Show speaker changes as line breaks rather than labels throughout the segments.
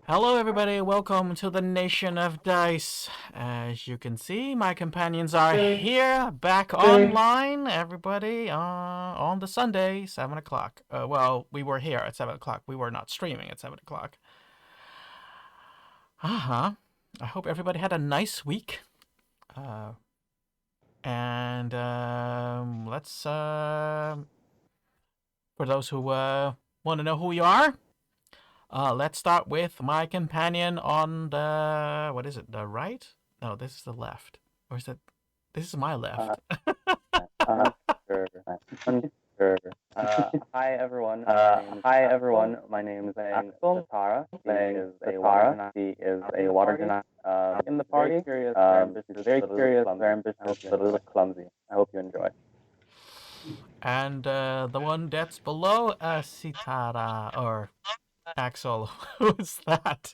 Hello, everybody. Welcome to the Nation of Dice. As you can see, my companions are here, back online. Everybody, on the Sunday, 7 o'clock. Well, we were here at 7 o'clock. We were not streaming at 7 o'clock. I hope everybody had a nice week. And let's for those who want to know who you are. Let's start with my companion on the, what is it, the right? No, this is the left. Or is it, this is my left.
Sure. Sure. Hi everyone. My name is Axel. He is a water genasi. In the party, very curious, very ambitious, but a little clumsy. I hope you enjoy.
And the one that's below Sitara, or Axel. Who's that?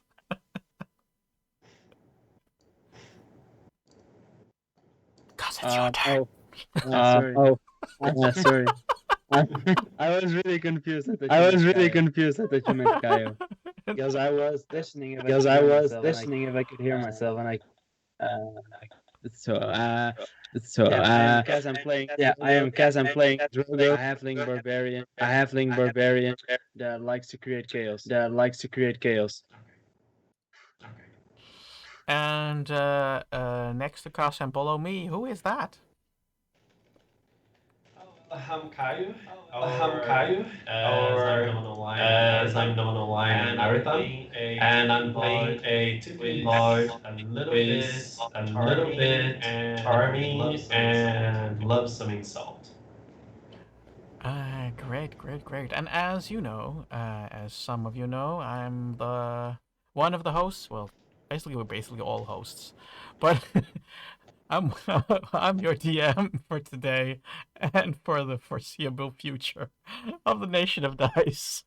Cause it's your turn.
Sorry. Sorry. I was really confused at that you meant Caio. Because I was listening if I could hear myself, and I I am Kaz. I'm playing. Yeah, I am Kaz. I'm playing Drogo, a halfling barbarian that likes to create chaos.
And next to Cause and below me, who is that?
I'm Caio, as I'm known online in Marathon, and I'm playing a typically large with a little bit charming and loves some insult.
Great. And as you know, as some of you know, I'm the one of the hosts. Well, we're basically all hosts, but I'm I'm your DM for today and for the foreseeable future of the Nation of Dice.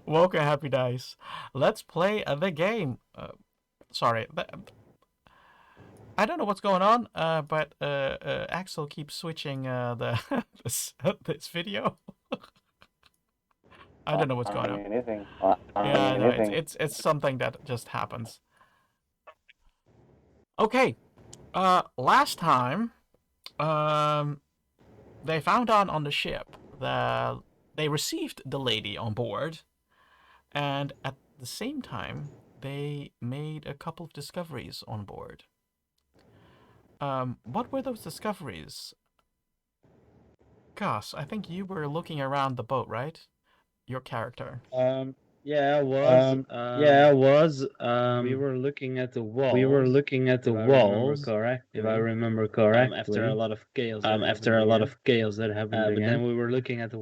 Welcome, Happy Dice. Let's play the game. Sorry, I don't know what's going on, but Axel keeps switching this video. I don't know what's going on.
Anything.
Yeah, no, it's something that just happens. Okay, last time, they found out on the ship that they received the lady on board, and at the same time, they made a couple of discoveries on board. What were those discoveries? Gus, I think you were looking around the boat, right? Your character.
Yeah, I was. We were looking at the walls. If I remember correctly. After a lot of chaos. That happened again. But then we were looking at the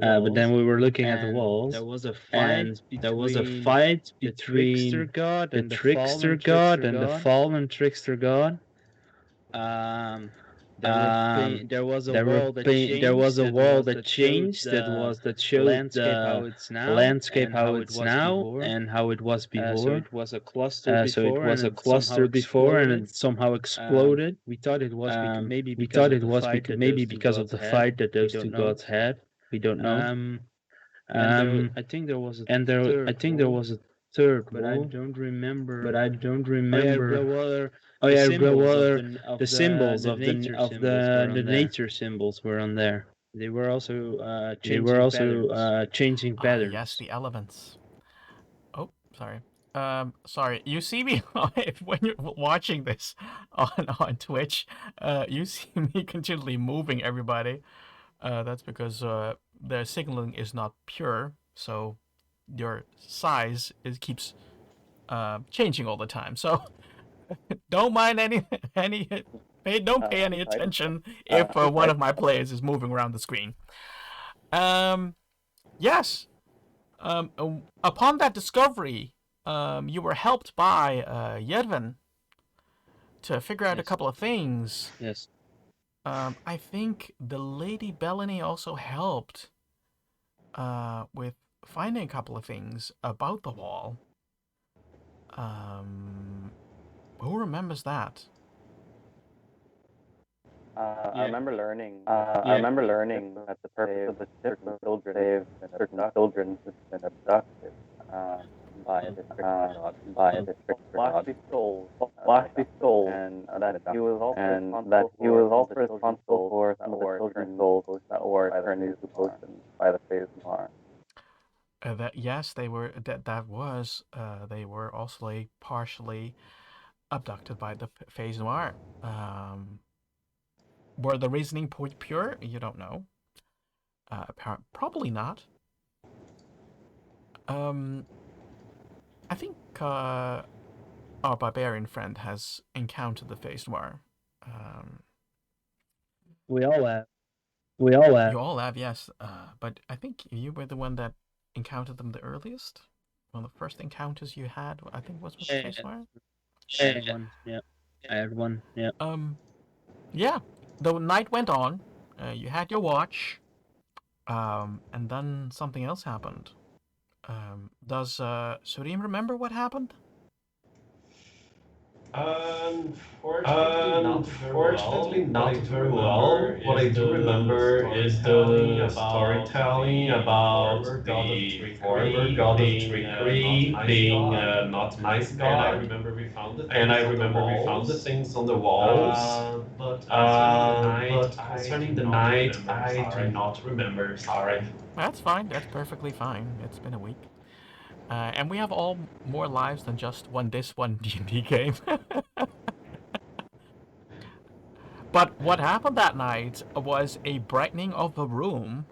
walls. There was a fight between the trickster god and the fallen trickster god. There was a wall that changed that showed the landscape how it's now and how it was before. So it was a cluster before and it somehow exploded. We thought it was maybe because of the fight that those two gods had. We don't know. I think there was a third
But
wall,
I don't remember.
Oh yeah, the symbols of the nature symbols were on there. They were also changing patterns.
Yes, the elements. Oh, sorry. Sorry. You see me when you're watching this on Twitch. You see me continually moving everybody. That's because the signaling is not pure, so your size keeps changing all the time. So don't mind don't pay any attention if one of my players is moving around the screen. Yes. Upon that discovery, you were helped by Yedvin to figure out a couple of things.
Yes.
I think the Lady Bellany also helped with finding a couple of things about the wall. Who remembers that?
I remember learning. That the purpose of the ship was children, and certain children have been abducted. by a district lost these souls, and that he was also responsible for some of the children's souls that were turned into potions by the phase Noir.
They were they were also like partially abducted by the phase Noir. Were the reasoning pure? You don't know. Probably not. I think our barbarian friend has encountered the phase Noir.
We all have.
You all have, yes. But I think you were the one that encountered them the earliest. One of the first encounters you had, I think, was with the phase Noir.
I had one. Yeah. I had one. Yeah.
Yeah. The night went on. You had your watch. And then something else happened. Does Surim remember what happened?
Unfortunately, not very well. What I do remember is the storytelling about the former god of trickery being a not nice god. And I remember we found the things on the walls. But concerning the night, I do not remember. Sorry.
That's fine. That's perfectly fine. It's been a week. And we have all more lives than just one D&D game. But what happened that night was a brightening of the room,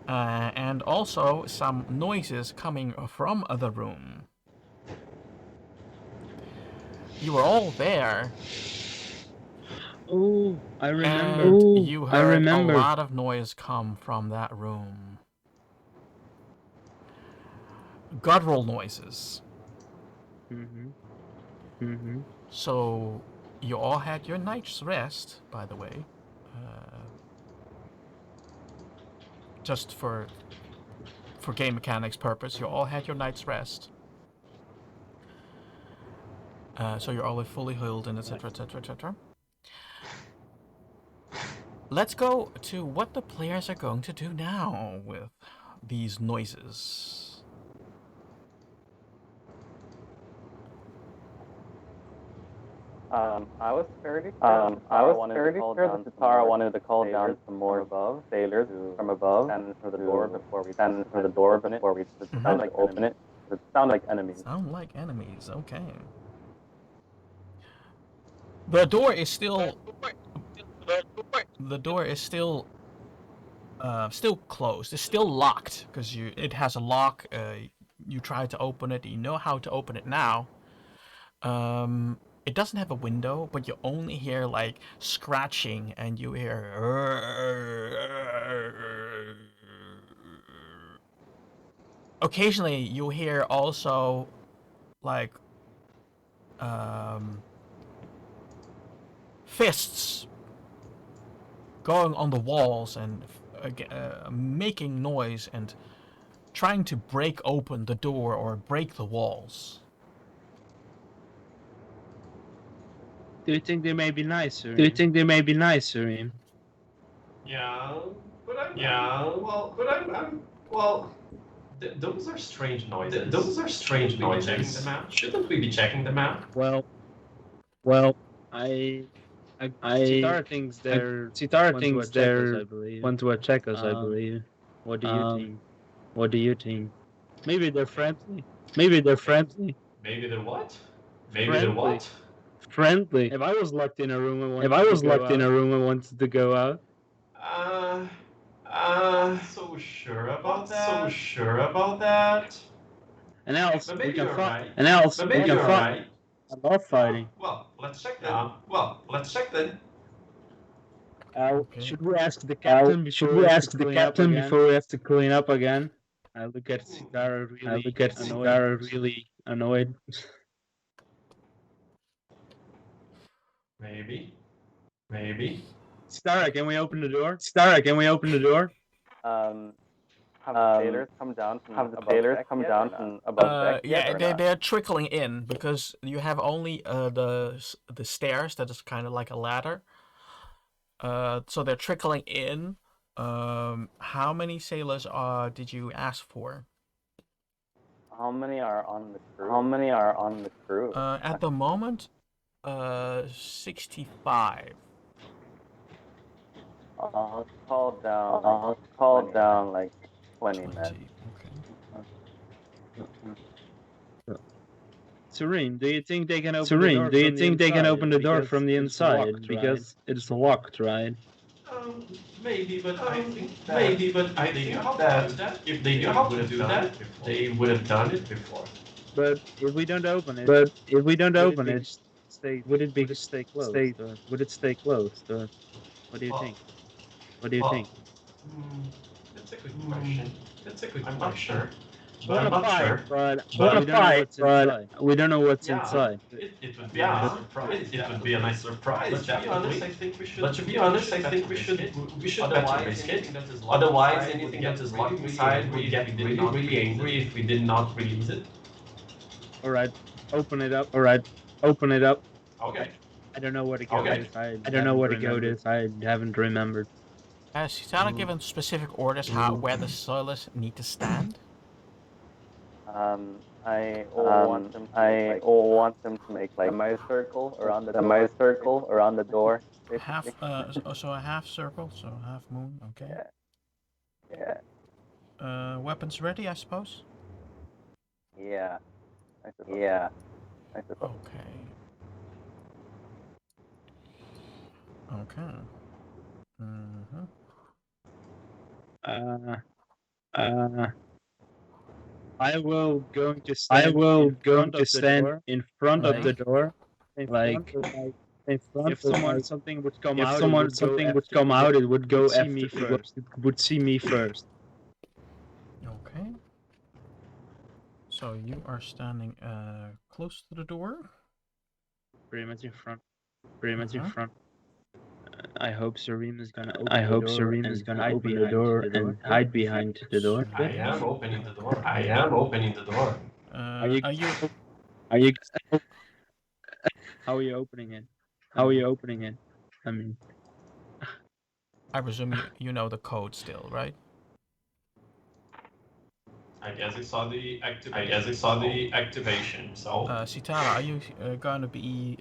and also some noises coming from the room. You were all there.
Oh, I remember.
And you heard a lot of noise come from that room. Guttural noises. So you all had your night's rest, by the way. Just for game mechanics purpose, you all had your night's rest. So you're all fully healed and etc, etc, etc. Let's go to what the players are going to do now with these noises.
I was fairly sure that Tara wanted to call down some more sailors from above, stand for the door before we open it. It sound like enemies.
Sound like enemies, okay. The door is still still closed. It's still locked because it has a lock. You try to open it. You know how to open it now. It doesn't have a window, but you only hear like scratching, and you hear. Occasionally, you hear also like fists going on the walls and making noise and trying to break open the door or break the walls.
Do you think they may be nicer?
Yeah, but those are strange noises. Shouldn't we be checking the map?
Well, Sitara thinks they're want to attack us, I believe. What do you think? Maybe they're friendly.
Maybe they're what?
Friendly. If I was locked in a room and wanted to go out.
So sure about that.
And else we can fight.
Right. Right.
I love fighting.
Well, let's check then.
Okay.
Should we ask the captain before we have to clean up again? I look at Sitara really annoyed.
Maybe.
Sitara, can we open the door?
Have the sailors come down from above deck?
Yeah, they're trickling in because you have only the stairs that is kind of like a ladder. So they're trickling in. How many sailors did you ask for?
How many are on the crew? How many are on the crew?
At the moment, 65.
I'll call down. I'll call down like 20
20.
men.
Okay.
Serene, do you think they can open the door from the inside? Because it's locked, right?
Maybe, but I think that if they knew how to do that, they would have done it before.
But if we don't open it, would it stay closed? Or would it stay closed? Or what do you think? What do you think?
That's a good question. I'm not sure.
I
I'm not sure.
but
But
we don't know what's inside. We don't know what's inside.
It would be a nice surprise. It would be a nice surprise. But to be honest, I think we should. But to be honest, I think we should better risk it. Otherwise, anything that is locked inside would get really angry if we did not release it.
All right, open it up. All right, open it up.
Okay.
I don't know where to go.
Okay.
I don't know where to go. I haven't remembered.
Has Sitana given specific orders where the soilers need to stand?
I want them to make like a semicircle around the door.
Half, so a half circle, so half moon. Okay.
Yeah.
Weapons ready, I suppose.
Yeah. I suppose.
Okay. Okay. Mm-hmm.
I will going to stand in front of the door, like if something would come out, it would go after me first. It would see me first.
Okay. So you are standing close to the door.
Pretty much in front. I hope Serene is gonna open the door and hide behind the door.
I am opening the door.
Are you?
How are you opening it? I mean,
I presume you know the code still, right?
I guess I saw the activation. So.
Sitara, are you going to be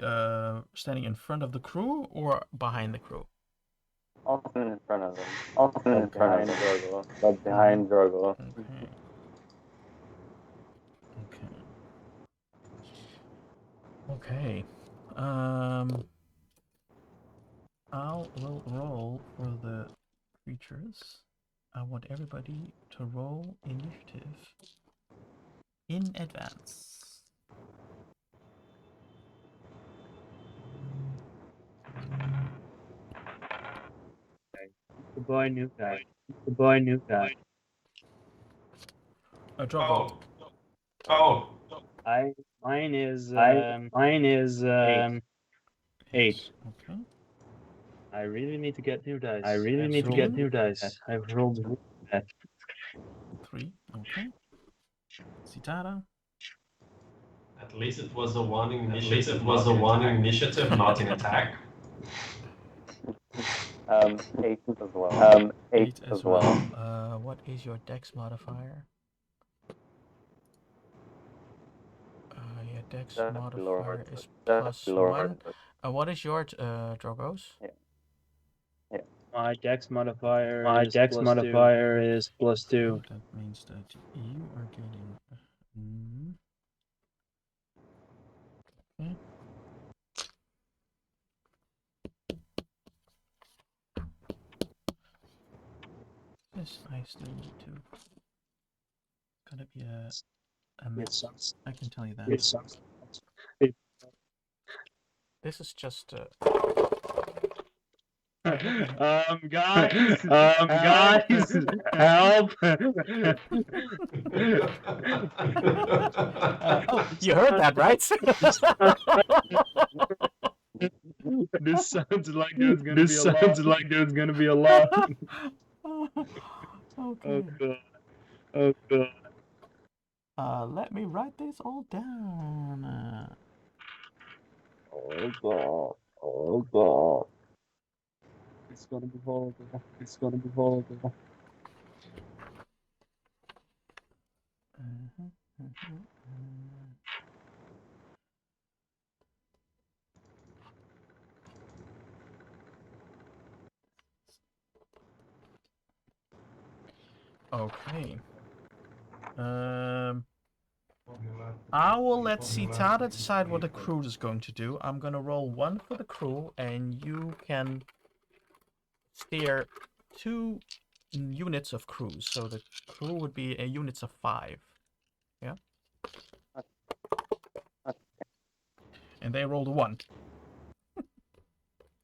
standing in front of the crew or behind the crew?
Also in front of them. Behind Drogo. But behind Drogo.
Okay. Will roll for the creatures. I want everybody to roll initiative in advance.
the boy new guy.
Drogo.
Oh.
Mine is 8.
Okay.
I really need to get new dice. I've rolled
3. Okay. Sitara.
At least it was a warning initiative, not an attack.
8 as well. 8 as well.
What is your dex modifier? Your dex modifier is +1. What is your Drogos?
Yeah.
my dex modifier is +2.
That means that you are getting. Okay. Yes, I still need to. It's gonna be a mess. I can tell you that.
It sucks.
This is just.
Guys, help!
You heard that, right?
This sounds like there's gonna be a lot.
Okay.
Oh god.
Let me write this all down.
Oh god.
It's gonna be horrible.
Okay. I will let Citada decide what the crew is going to do. I'm gonna roll 1 for the crew, and you can steer 2 units of crews. So the crew would be a units of 5. Yeah. And they rolled a 1.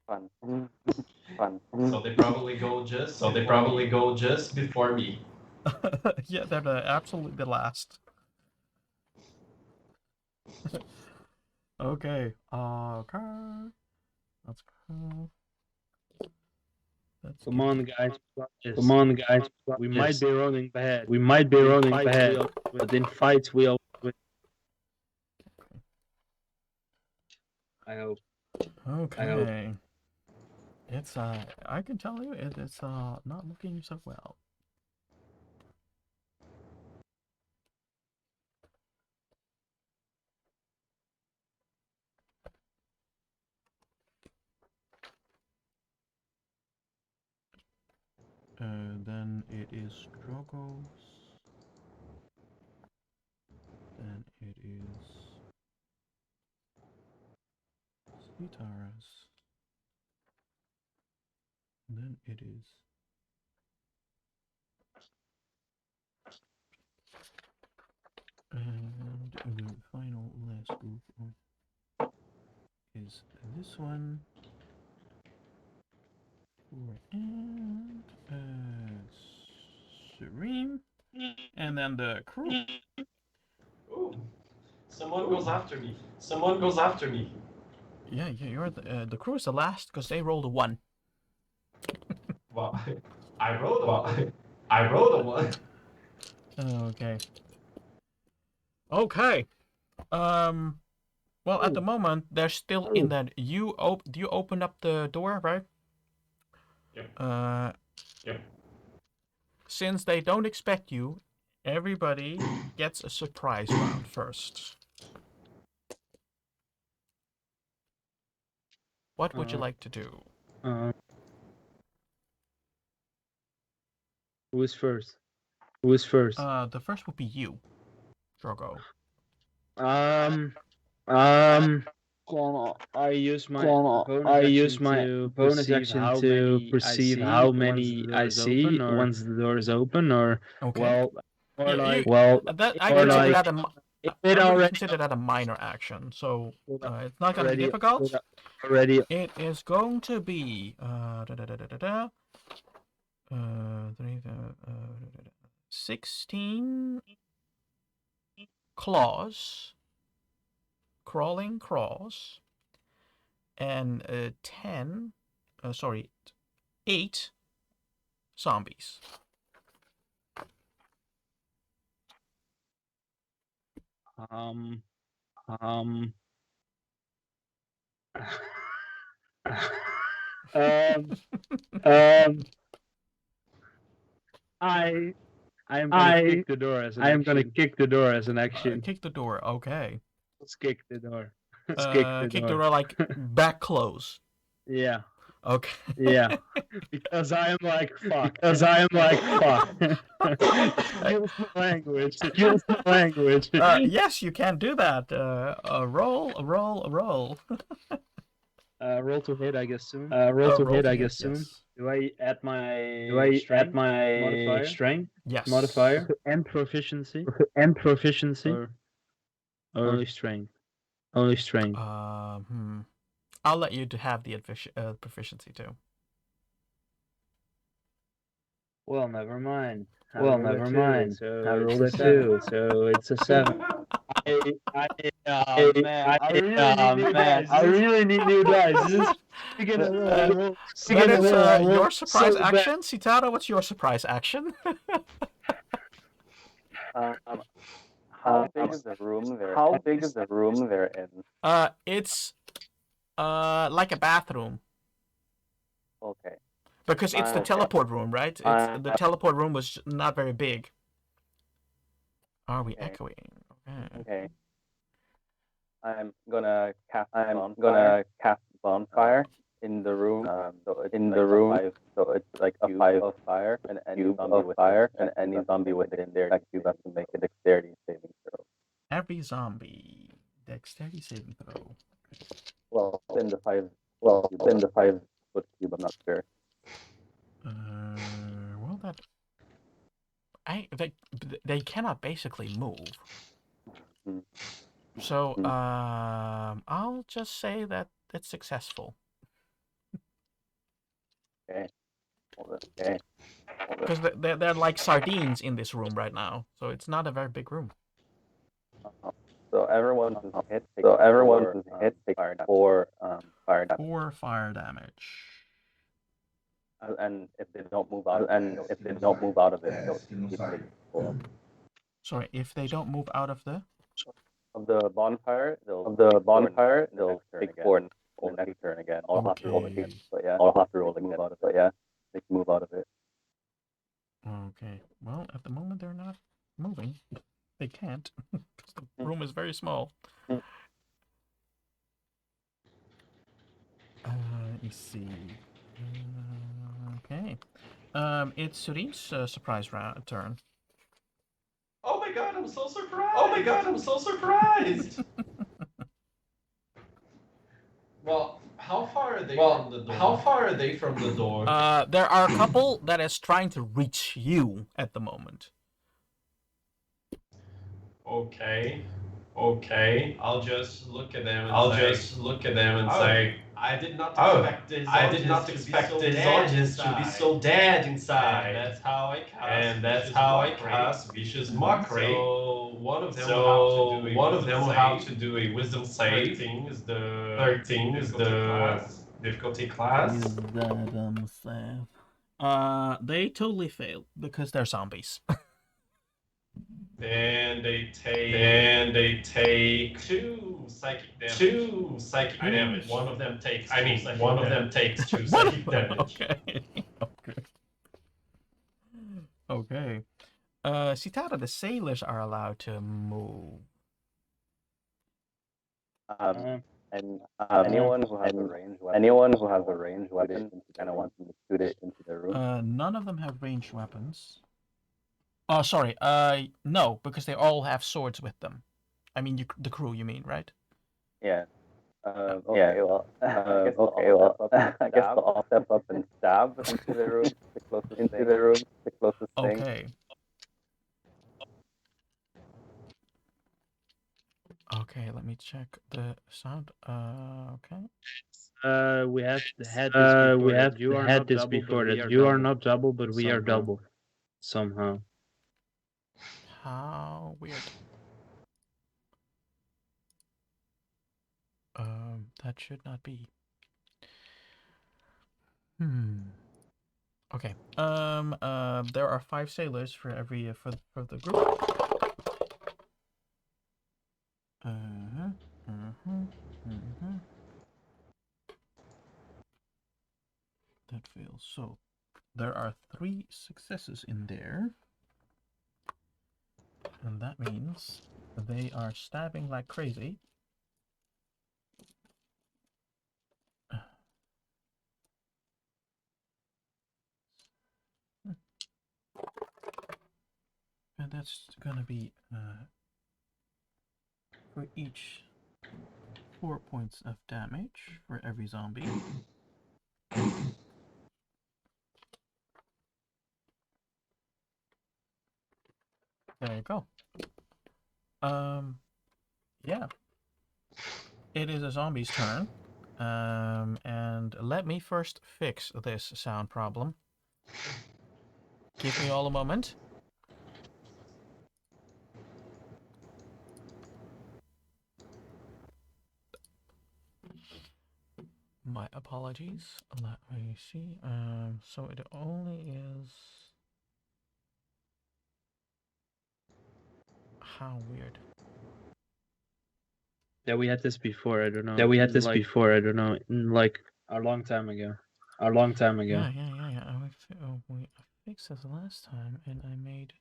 Fun. Fun.
So they probably go just. So they probably go just before me.
Yeah, they're absolutely the last. Okay. Okay. Let's go.
Come on, guys. Come on, guys. We might be running bad. We might be running bad. But in fights, we all win. I hope.
Okay. It's I can tell you it's not looking so well. Then it is Drogo's. Then it is Citara's. Then it is and the final last group is this one. And Serene. And then the crew.
Ooh. Someone goes after me. Someone goes after me.
Yeah, you're the crew is the last because they rolled a 1.
Well, I rolled a one. I rolled a 1.
Okay. Okay. Well, at the moment they're still in that. You open up the door, right?
Yep. Yep.
Since they don't expect you, everybody gets a surprise round first. What would you like to do?
Who is first? Who is first?
The first would be you, Drogo.
I use my bonus action to perceive how many I see once the door is open, or
Okay.
I
would consider that a minor action, so it's not going to be difficult.
Already.
It is going to be 16 claws, crawling claws, and 8 zombies.
I am gonna kick the door as an action. Kick the door as an action.
Kick the door, okay.
Let's kick the door.
Kick the door like back close.
Yeah.
Okay.
Yeah. Because I am like fuck. Use the language.
Yes, you can do that. Roll.
Roll to hit, I guess soon. Roll to hit, I guess soon.
Yes.
Do I add my strength?
Yes.
Modifier and proficiency? Or only strength? Only strength.
I'll let you to have the proficiency too.
Well, never mind. I rolled a 2, so it's a 7. I really need new dice.
That is your surprise action. Citara, what's your surprise action?
How big is the room they're in?
It's like a bathroom.
Okay.
Because it's the teleport room, right? The teleport room was not very big. Are we echoing?
Okay. I'm gonna cast bonfire in the room. So it's in the room. So it's like a 5 of fire, and any zombie within there you have to make a dexterity saving throw.
Every zombie. Dexterity saving throw.
Well, in the 5 foot cube, I'm not sure.
Well, they cannot basically move.
Hmm.
So I'll just say that it's successful.
Okay.
Because they're like sardines in this room right now, so it's not a very big room.
So everyone who's hit takes four fire damage.
4 fire damage.
And if they don't move out, of it, they'll keep taking full.
Sorry, if they don't move out of the
bonfire, they'll take 4 in the next turn again. I'll have to roll again. But yeah, move out of it. Yeah, they can move out of it.
Okay. Well, at the moment they're not moving. They can't because the room is very small. Let me see. Okay. It's Surin's surprise turn.
Oh my god, I'm so surprised! Well, how far are they from the door?
There are a couple that is trying to reach you at the moment.
Okay. I'll just look at them and say, I did not expect the zombies to be so dead inside. And that's how I cast vicious mockery. So one of them will have to do a wisdom save. 13 is the difficulty class.
Wisdom save. They totally fail because they're zombies.
Then they take 2 psychic damage. One of them takes 2 psychic damage.
Okay. Citara, the sailors are allowed to move.
And anyone who has a ranged weapon, kind of wants to shoot it into the room.
None of them have ranged weapons. Oh, sorry. No, because they all have swords with them. I mean, the crew. You mean, right?
Yeah. Okay. Well, I guess they'll all step up and stab into the room. The closest thing.
Okay. Okay, let me check the sound. Okay.
We have had this before that you are not double, but we are double somehow.
How weird. That should not be. Okay. There are 5 sailors for every for the group. That fails. So there are 3 successes in there, and that means they are stabbing like crazy. And that's gonna be for each 4 points of damage for every zombie. There you go. Yeah. It is a zombie's turn. And let me first fix this sound problem. Give me all a moment. My apologies. Let me see. So it only is... How weird.
Yeah, we had this before. I don't know. Like a long time ago.
Yeah. We fixed this last time, and I made...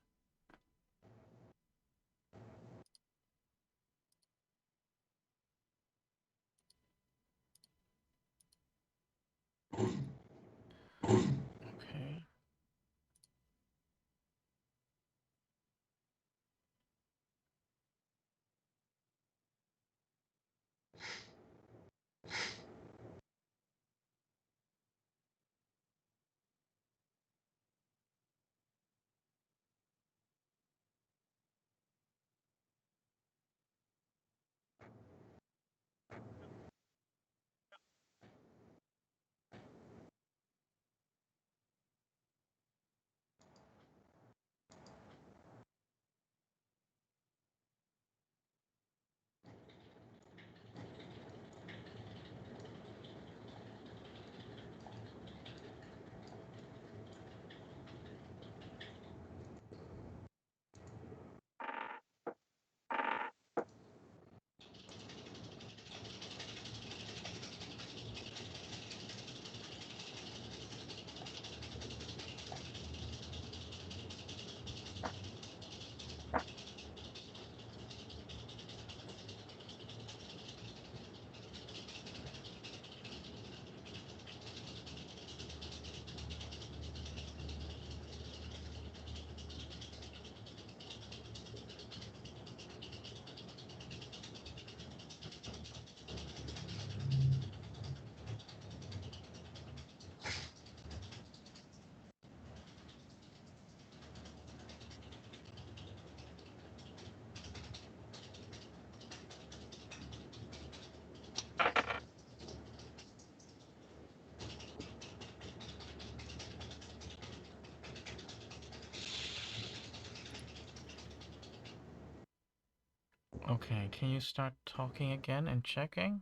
Okay, can you start talking again and checking?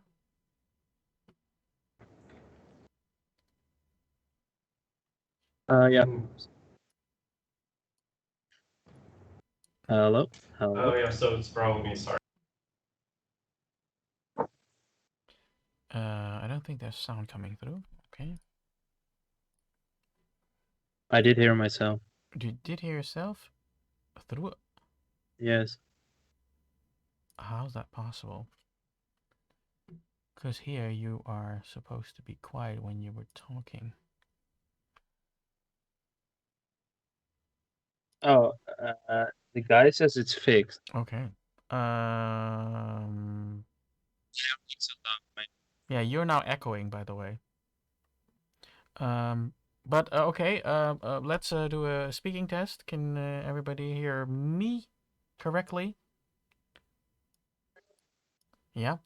Yeah.
Mm.
Hello?
Oh yeah, so it's probably me. Sorry.
I don't think there's sound coming through. Okay.
I did hear myself.
You did hear yourself? Through?
Yes.
How's that possible? Because here you are supposed to be quiet when you were talking.
Oh, the guy says it's fixed.
Okay. Yeah, you're now echoing, by the way. But okay. Let's do a speaking test. Can everybody hear me correctly? Yeah.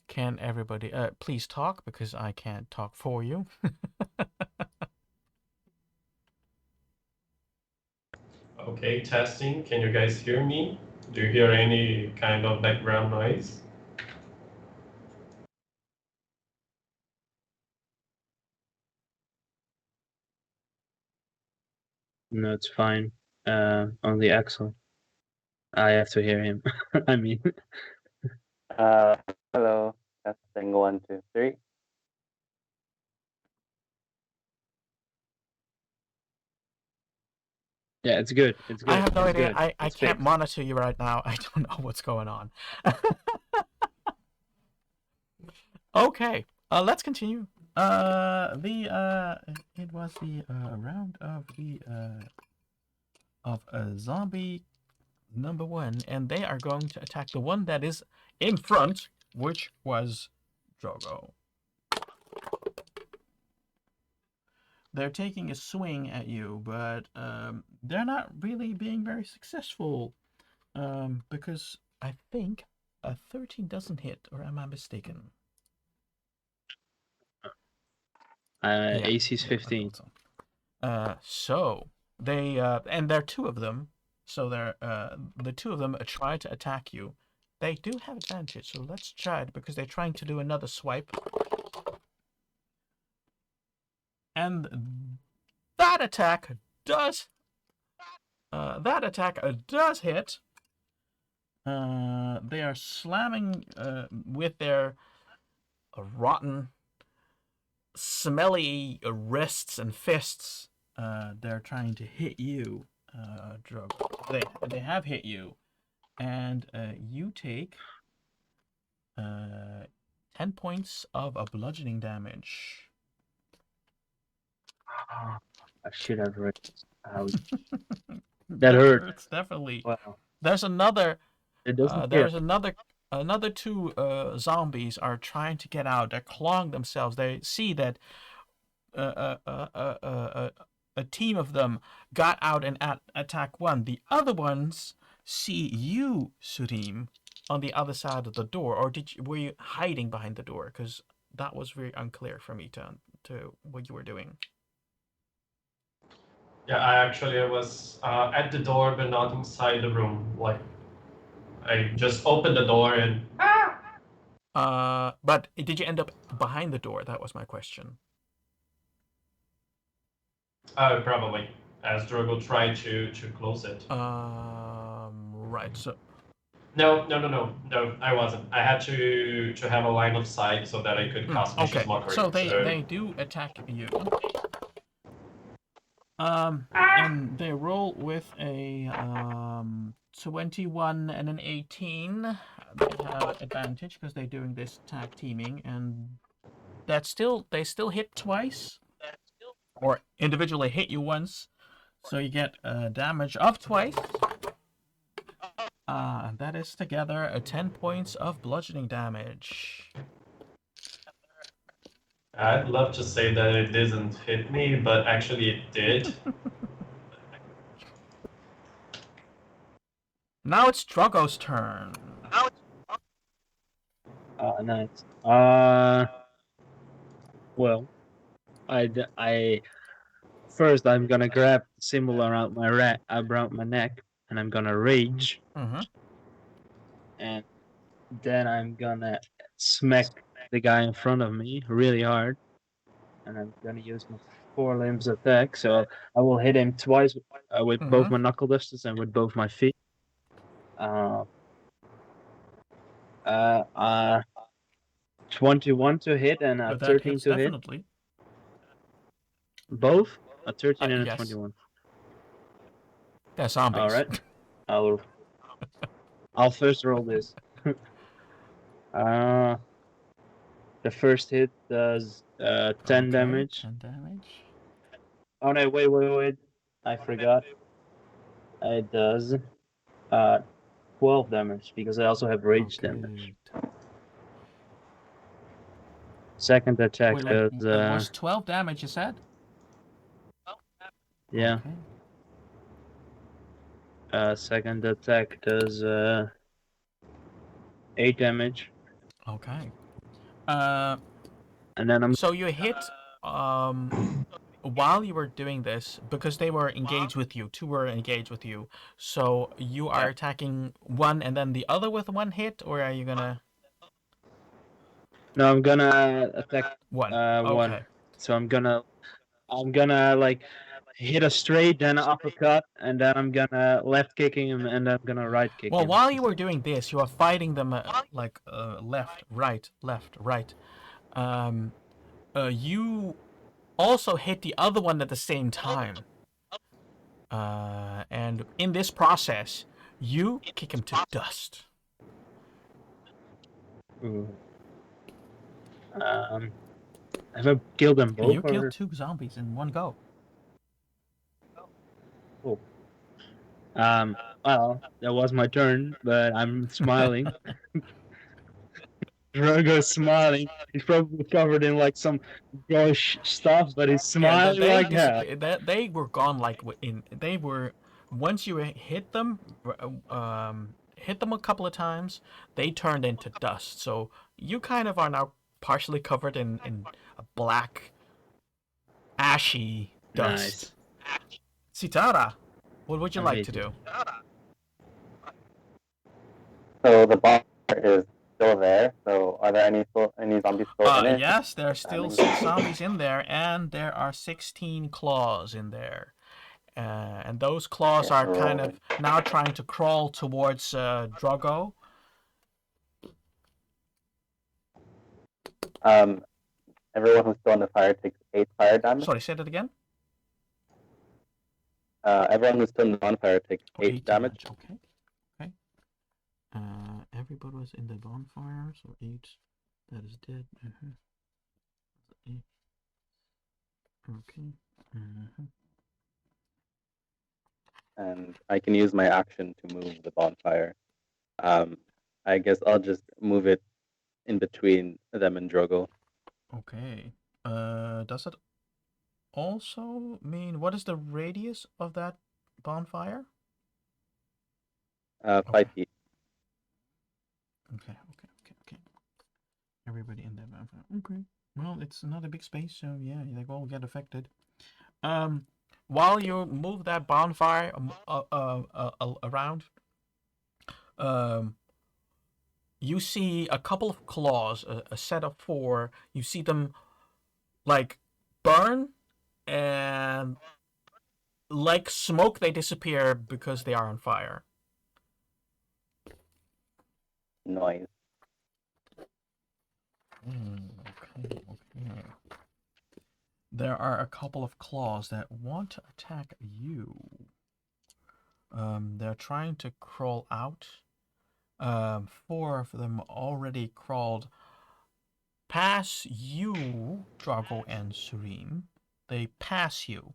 Can everybody please talk because I can't talk for you.
Okay, testing. Can you guys hear me? Do you hear any kind of background noise?
No, it's fine. Only Axel. I have to hear him. I mean,
Hello. Testing 1, 2, 3.
yeah, it's good. It's good.
I have no
It's
idea.
good.
I
It's
can't
fixed.
monitor you right now. I don't know what's going on. Okay. Let's continue. It was the round of the zombie number 1, and they are going to attack the one that is in front, which was Drogo. They're taking a swing at you, but they're not really being very successful because I think a 13 doesn't hit, or am I mistaken? Yeah,
AC's
I
15.
thought so. So they and there are two of them. So they're the two of them try to attack you. They do have advantage, so let's try it because they're trying to do another swipe. And that attack does hit. They are slamming with their rotten, smelly wrists and fists. They're trying to hit you, Drug. They have hit you, and you take 10 points of a bludgeoning damage.
I should have read this. Ouch. That hurt.
Hurts, definitely.
Wow.
There's another.
It doesn't
There's
kill.
another two zombies are trying to get out. They're clawing themselves. They see that a team of them got out and attack one. The other ones see you, Surim, on the other side of the door, or were you hiding behind the door? Because that was very unclear for me to what you were doing.
Yeah, I was at the door, but not inside the room. Like, I just opened the door and.
But did you end up behind the door? That was my question.
Probably, as Drogo tried to close it.
Right. So.
No, I wasn't. I had to have a line of sight so that I could cast Vicious
Okay.
Mockery.
So they do attack you. And they roll with a 21 and an 18. They have advantage because they're doing this tag teaming, and they still hit twice, or individually hit you once, so you get damage of twice. That is together 10 points of bludgeoning damage.
I'd love to say that it didn't hit me, but actually it did.
Now it's Drogo's turn.
Nice. Well, I first I'm gonna grab the symbol around my neck, and I'm gonna rage.
Mm-hmm.
And then I'm gonna smack the guy in front of me really hard, and I'm gonna use my 4 limbs attack. So I will hit him twice with both my knuckle dusters and with both my feet. 21 to hit and
But that
13
hits
to hit.
definitely.
Both? A 13 and a
Yes.
21.
They're zombies.
All right. I'll first roll this. The first hit does 10
Okay,
damage.
10 damage.
Oh no, wait. I forgot. It does 12 damage because I also have rage damage. Second attack
Wait,
does
it was 12 damage, you said?
yeah.
Okay.
Second attack does 8 damage.
Okay.
And then I'm
So you hit while you were doing this, because they were engaged with you, two were engaged with you. So you are attacking one and then the other with one hit, or are you gonna?
No, I'm gonna attack
One.
one.
Okay.
So I'm gonna like hit a straight, then an uppercut, and then I'm gonna left kicking him, and then I'm gonna right kick
Well,
him.
while you were doing this, you are fighting them left, right, left, right. You also hit the other one at the same time. And in this process, you kick him to dust.
Ooh. Have I killed them both?
You killed 2 zombies in one go.
Cool. Well, that was my turn, but I'm smiling. Drogo's smiling. He's probably covered in like some gross stuff, but he's smiling like hell.
They were gone like they were once you hit them a couple of times, they turned into dust. So you kind of are now partially covered in a black ashy dust.
Nice.
Sitara, what would you like to do?
So the bar is still there. So are there any zombies still in it?
Yes, there are still 6 zombies in there, and there are 16 claws in there. And those claws are kind of now trying to crawl towards Drogo.
Everyone who's still on the fire takes 8 fire damage.
Sorry, say that again?
Everyone who's still in the bonfire takes 8 damage.
Okay. Everybody was in the bonfire, so 8. That is dead. 8. Okay.
And I can use my action to move the bonfire. I guess I'll just move it in between them and Drogo.
Okay. Does it also mean, what is the radius of that bonfire?
5 feet.
Okay. Everybody in that bonfire. Okay. Well, it's not a big space, so yeah, they all get affected. While you move that bonfire around, you see a couple of claws, a set of 4. You see them like burn, and like smoke, they disappear because they are on fire.
Noise.
Okay. There are a couple of claws that want to attack you. They're trying to crawl out. 4 of them already crawled past you, Drago and Surim. They pass you.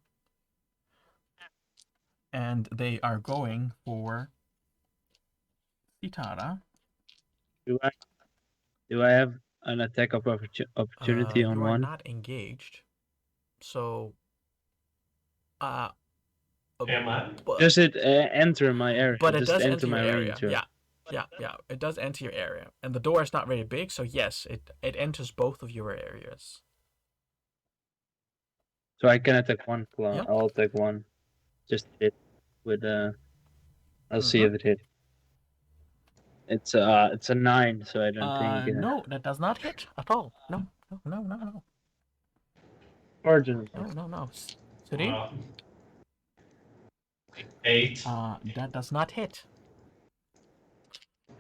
And they are going for Sitara.
Do I have an attack of opportunity on
one? You are
one?
not engaged. So,
Am I?
Does it enter my area?
But it does enter
my
your area.
range, or?
Yeah. It does enter your area, and the door is not very big, so yes, it enters both of your areas.
So I can attack one claw.
Yep.
I'll attack one. Just hit with I'll see if it hit. It's a 9, so I don't think.
No, that does not hit at all. No.
Origin.
No. Sudim?
Uh, 8.
That does not hit. So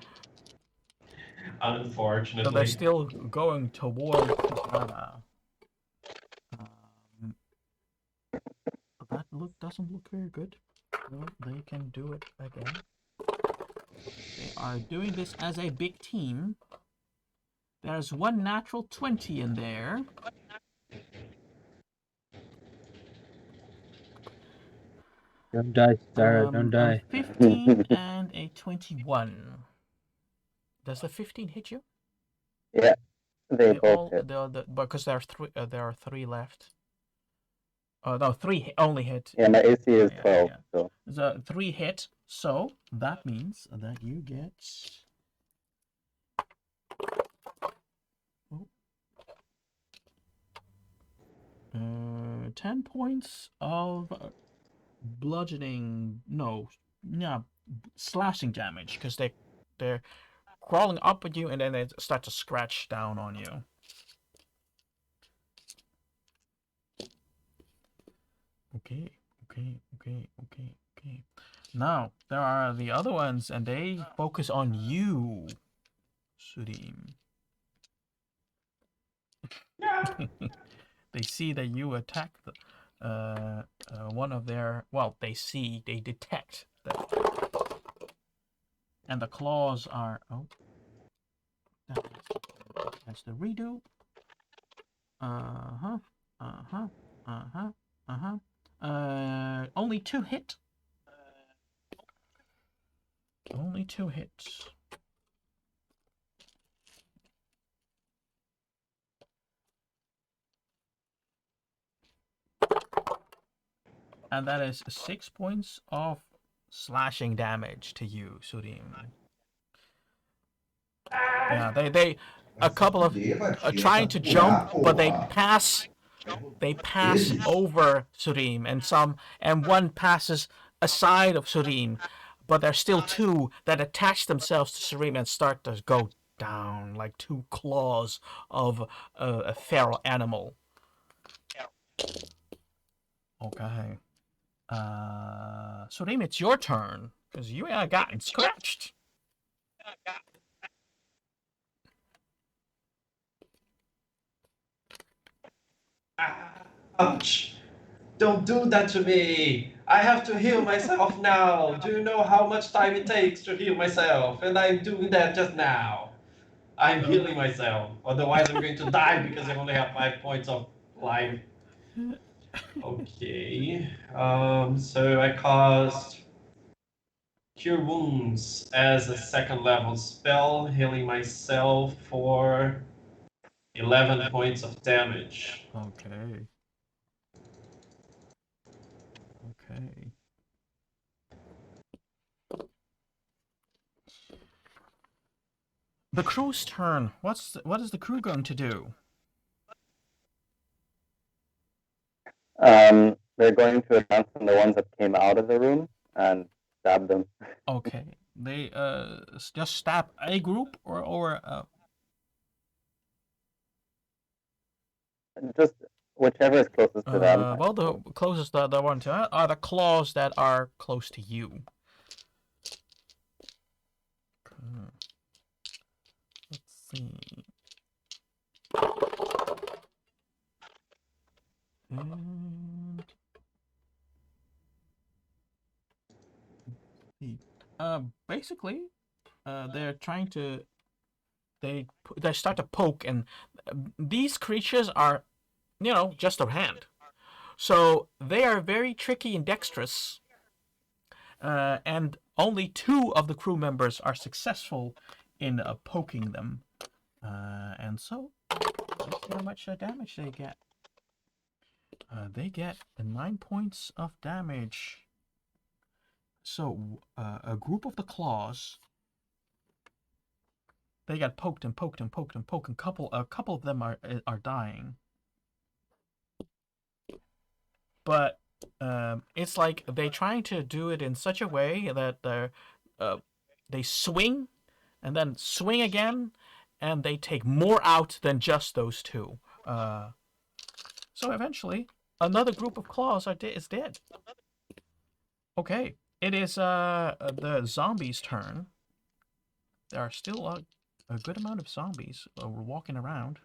they're
Unfortunately.
still going toward Granafa. That doesn't look very good. Well, they can do it again. They are doing this as a big team. There's one natural 20 in there.
Don't die, Sarah. Don't die.
A 15 and a 21. Does the 15 hit you?
Yeah, they both hit.
Because there are three left. Oh no, 3 only hit.
Yeah, my AC is 12.
Yeah.
So
The 3 hit, so that means that you get 10 points of bludgeoning. No, yeah, slashing damage because they're crawling up at you and then they start to scratch down on you. Okay. Now, there are the other ones, and they focus on you, Sudim. They see that you attack one of their... Well, they detect that. And the claws are... Oh. That's the redo. Only 2 hit. Only 2 hits. And that is 6 points of slashing damage to you, Sudim. Yeah, they a couple of trying to jump, but they pass over Surim, and one passes aside of Surim, but there's still 2 that attach themselves to Surim and start to go down like 2 claws of a feral animal. Okay. Surim, it's your turn because you ain't gotten scratched.
Ouch! Don't do that to me! I have to heal myself now! Do you know how much time it takes to heal myself? And I'm doing that just now. I'm healing myself. Otherwise, I'm going to die because I only have 5 points of life. Okay. So I cast Cure Wounds as a 2nd level spell, healing myself for 11 points of damage.
Okay. The crew's turn. What is the crew going to do?
they're going to advance on the ones that came out of the room and stab them.
Okay. They just stab a group or
Just whichever is closest to them.
well, the closest the one to are the claws that are close to you. Let's see. Basically, they're trying to. They start to poke, and these creatures are, just a hand. So they are very tricky and dexterous, and only 2 of the crew members are successful in poking them. And so, let's see how much damage they get. They get 9 points of damage. So, a group of the claws, they got poked and poked and poked and poked. A couple of them are dying. But it's like they trying to do it in such a way that they swing and then swing again, and they take more out than just those two. So eventually, another group of claws is dead. Okay, it is the zombies' turn. There are still a good amount of zombies walking around.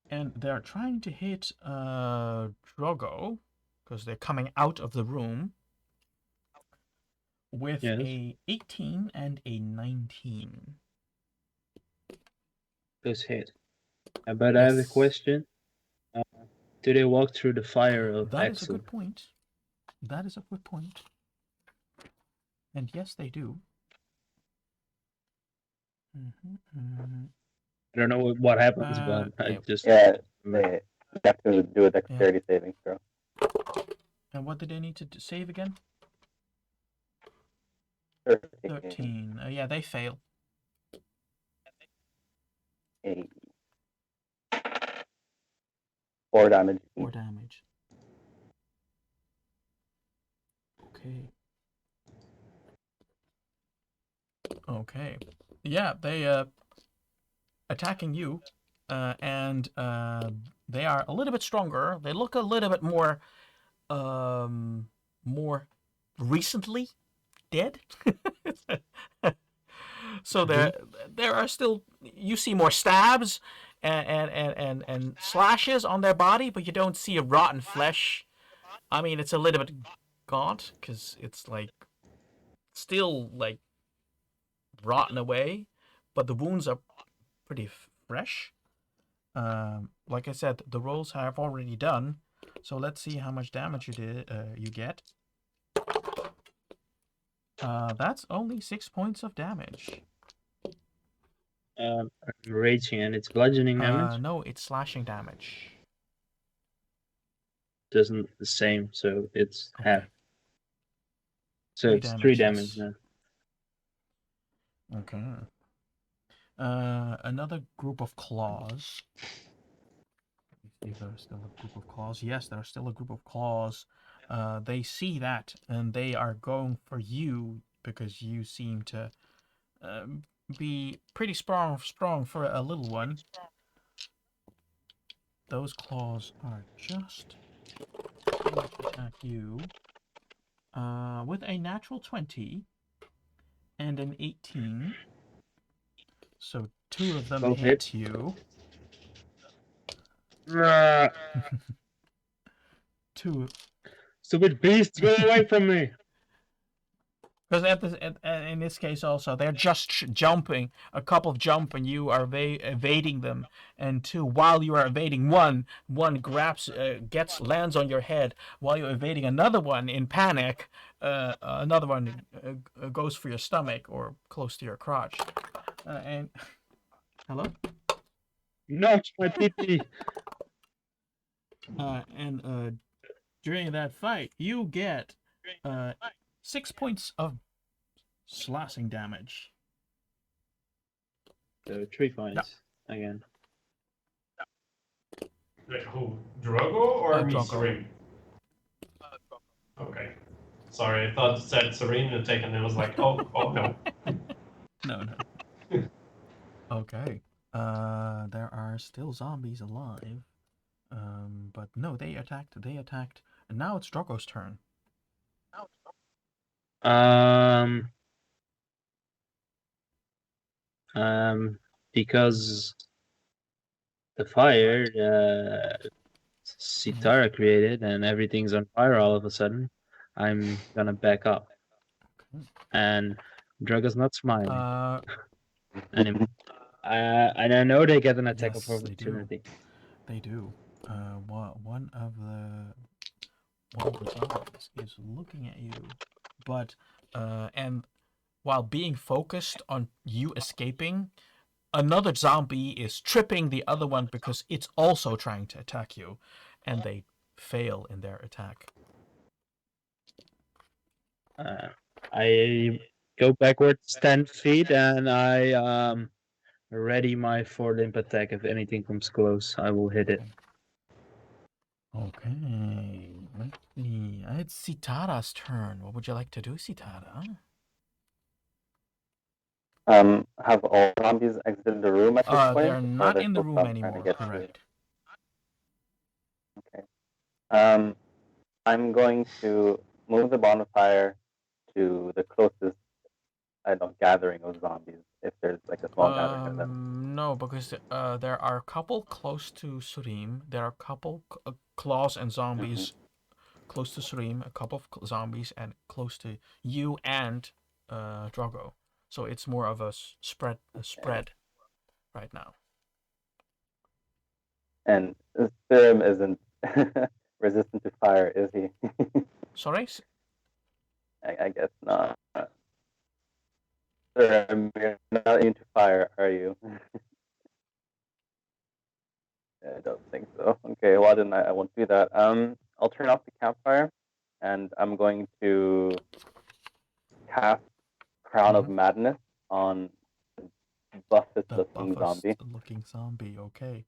And they're trying to hit Drogo, because they're coming out of the room, with a 18 and a 19.
Those hit. But I have a question. Do they walk through the fire of Axel?
That is a good point. That is a good point. And yes, they do.
I don't know what happens, but I just...
Yeah, they have to do a dexterity saving throw.
And what did they need to save again? 13. Yeah, they fail.
8. 4 damage.
4 damage. Okay. Okay. Yeah, they attacking you, and they are a little bit stronger. They look a little bit more recently dead. So there are still, you see more stabs and slashes on their body, but you don't see a rotten flesh. I mean, it's a little bit gaunt because it's like still like rotten away, but the wounds are pretty fresh. Like I said, the rolls have already done, so let's see how much damage you get. That's only 6 points of damage.
Raging, and it's bludgeoning damage?
No, it's slashing damage.
Doesn't the same, so it's half. So it's 3 damage now.
Okay. Another group of claws. Let me see if there's still a group of claws. Yes, there's still a group of claws. They see that, and they are going for you because you seem to be pretty strong for a little one. Those claws are just going to attack you with a natural 20 and an 18. So 2 of them hit you. 2.
Stupid beast, go away from me!
Because in this case also, they're just jumping, a couple of jump, and you are evading them. And 2, while you are evading one grabs, lands on your head. While you're evading another one in panic, another one goes for your stomach or close to your crotch. And hello?
No, my pee-pee!
And during that fight, you get 6 points of slashing damage.
So 3 points again.
Wait, who? Drogo or me,
Drogo.
Serene? Okay. Sorry, I thought it said Serene and taken, and it was like, oh no.
No. Okay. There are still zombies alive. But no, they attacked, and now it's Drogo's turn.
Because the fire Sitara created and everything's on fire all of a sudden, I'm gonna back up.
Okay.
And Drogo's not smiling anymore. And I know they get an attack of opportunity.
They do. One of the zombies is looking at you, but and while being focused on you escaping, another zombie is tripping the other one because it's also trying to attack you, and they fail in their attack.
I go backwards 10 feet and I ready my 4-limb attack. If anything comes close, I will hit it.
Okay, let's see. It's Sitara's turn. What would you like to do, Sitara?
Have all zombies exited the room at this point?
They're
Or
not
they're
in the
still
room
some trying to
anymore,
get through?
correct.
Okay. I'm going to move the bonfire to the closest, I don't know, gathering of zombies, if there's like a small gathering of them.
No, because there are a couple close to Surim. There are a couple claws and zombies close to Surim, a couple of zombies, and close to you and Drogo. So it's more of a spread right now.
And Serum isn't resistant to fire, is he?
Sorry?
I guess not. Serum, you're not into fire, are you? I don't think so. Okay, well then I won't do that. I'll turn off the campfire, and I'm going to cast Crown of Madness on the buffest
The
looking zombie.
looking zombie, okay.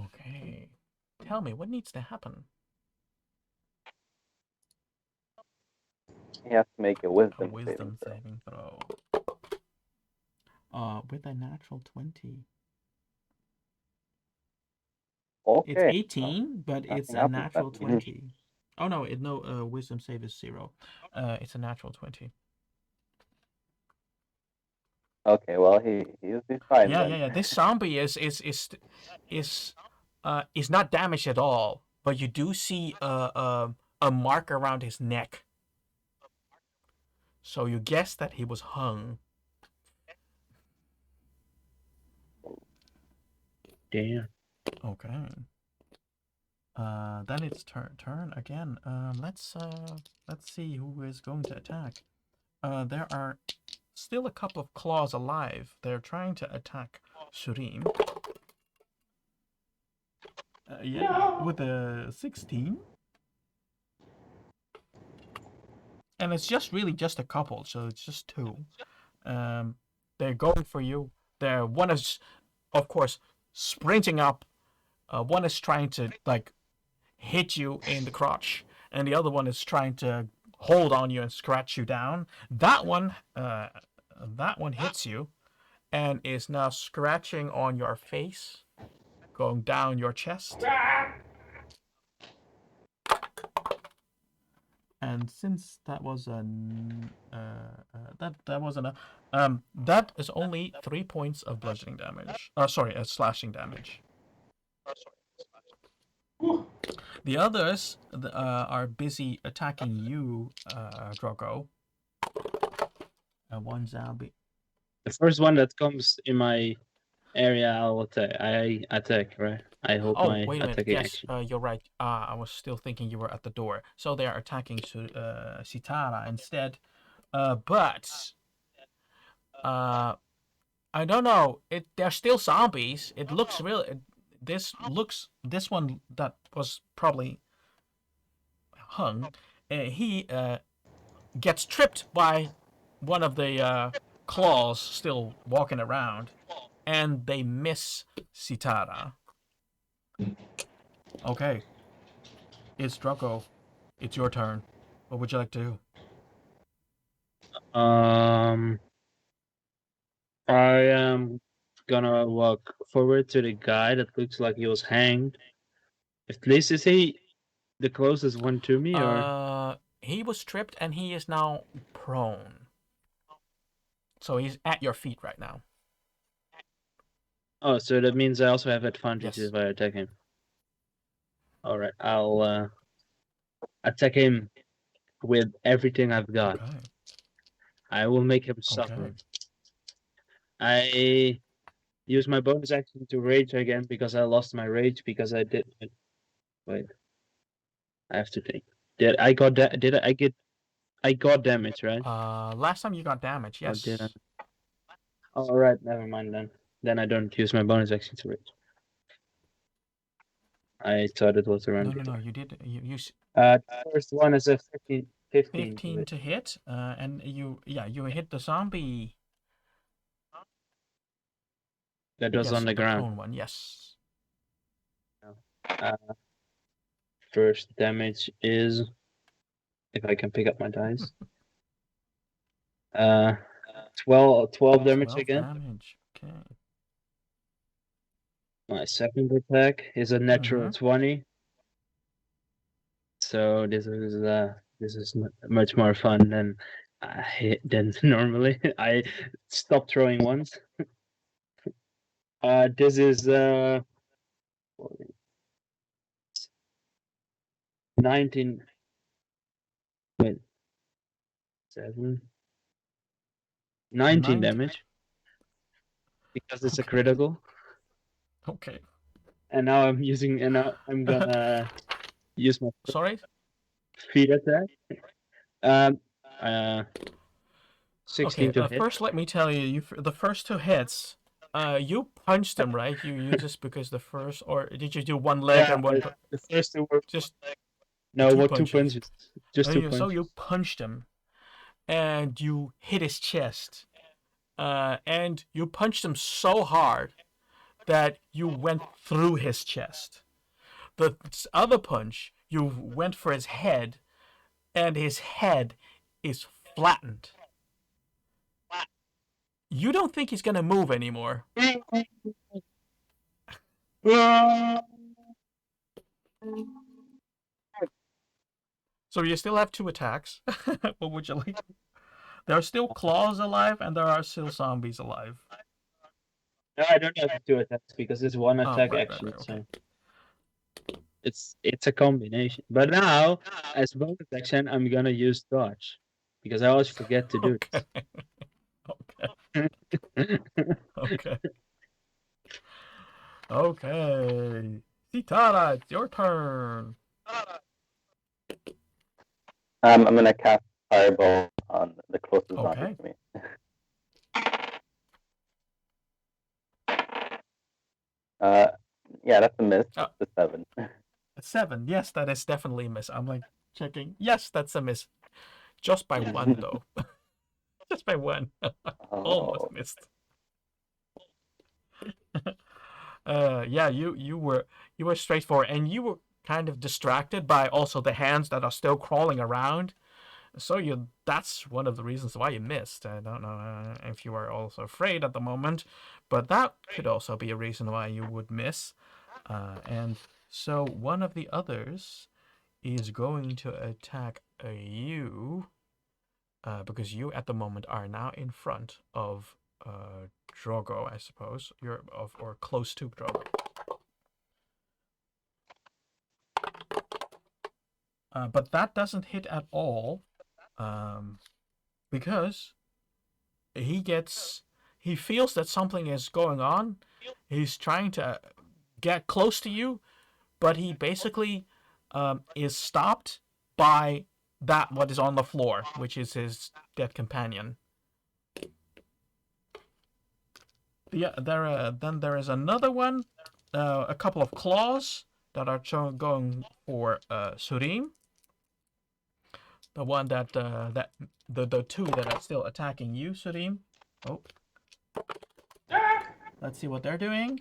Okay. Tell me, what needs to happen?
He has to make a wisdom,
saving throw. With a natural 20.
Okay.
It's 18, but it's
Nothing
a
happens
natural
then.
20. Oh no, wisdom save is 0. It's a natural 20.
Okay, well he's fine then.
Yeah. This zombie is not damaged at all, but you do see a mark around his neck. So you guess that he was hung.
Damn.
Okay. Then it's turn again. Let's see who is going to attack. There are still a couple of claws alive. They're trying to attack Surim. With a 16. And it's just a couple, so it's just 2. They're going for you. One is, of course, sprinting up. One is trying to hit you in the crotch, and the other one is trying to hold on you and scratch you down. That one hits you, and is now scratching on your face, going down your chest. And since that was that is only 3 points of bludgeoning damage. Slashing damage. The others are busy attacking you, Drogo. One zombie.
The first one that comes in my area, I'll attack. I attack, right? I hold my
wait a minute.
attacking
Yes,
action.
you're right. I was still thinking you were at the door. So they are attacking Sitara instead. But I don't know. They're still zombies. It looks real. This one that was probably hung. He gets tripped by one of the claws still walking around, and they miss Sitara. Okay, it's Draco. It's your turn. What would you like to do?
I am gonna walk forward to the guy that looks like he was hanged. At least is he the closest one to me, or?
He was tripped and he is now prone. So he's at your feet right now.
Oh, so that means I also have advantage
Yes.
if I attack him. Alright, I'll attack him with everything I've got.
Okay.
I will make him suffer.
Okay.
I use my bonus action to rage again because I lost my rage because I did. Wait, I have to think. I got damage, right?
Last time you got damage, yes.
Or did I? All right, never mind then. Then I don't use my bonus action to rage. I thought it was around.
No, you did. You
the first one is a 15
to hit, and you hit the zombie.
That was on the ground.
Prone one, yes.
first damage is, if I can pick up my dice, 12 damage
12
again.
damage. Okay.
My second attack is a natural 20. So this is much more fun than than normally. I stopped throwing once. This is 19. Wait, 7. 19 damage because it's a critical.
Okay.
And now I'm using, and now I'm gonna use my
Sorry?
feet attack. 16
Okay,
to hit.
first let me tell you, the first 2 hits, you punched him, right? You just because the first, or did you do one leg and one?
The first 2 were
just
no,
two
what
punches.
2 punches? Just 2 punches.
So you punched him, and you hit his chest, and you punched him so hard that you went through his chest. The other punch, you went for his head, and his head is flattened. You don't think he's gonna move anymore. So you still have 2 attacks. What would you like? There are still claws alive, and there are still zombies alive.
No, I don't have 2 attacks because it's 1 attack
right,
action.
okay.
So it's a combination. But now, as bonus action, I'm gonna use dodge because I always forget to do
Okay. Okay. Okay. Sitara, it's your turn.
I'm gonna cast Fireball on the closest zombie
Okay.
to me. Yeah, that's a miss.
Oh.
It's a 7.
7. Yes, that is definitely a miss. I'm like checking. Yes, that's a miss. Just by 1 though. Just by 1. Almost missed. Yeah, you were straightforward, and you were kind of distracted by also the hands that are still crawling around. So that's one of the reasons why you missed. I don't know if you are also afraid at the moment, but that could also be a reason why you would miss. And so one of the others is going to attack you, because you at the moment are now in front of Drogo, I suppose. You're or close to Drogo. But that doesn't hit at all, because he feels that something is going on. He's trying to get close to you, but he basically is stopped by what is on the floor, which is his dead companion. Then there is another one, a couple of claws that are going for Surim. The one the 2 that are still attacking you, Surim. Oh. Let's see what they're doing.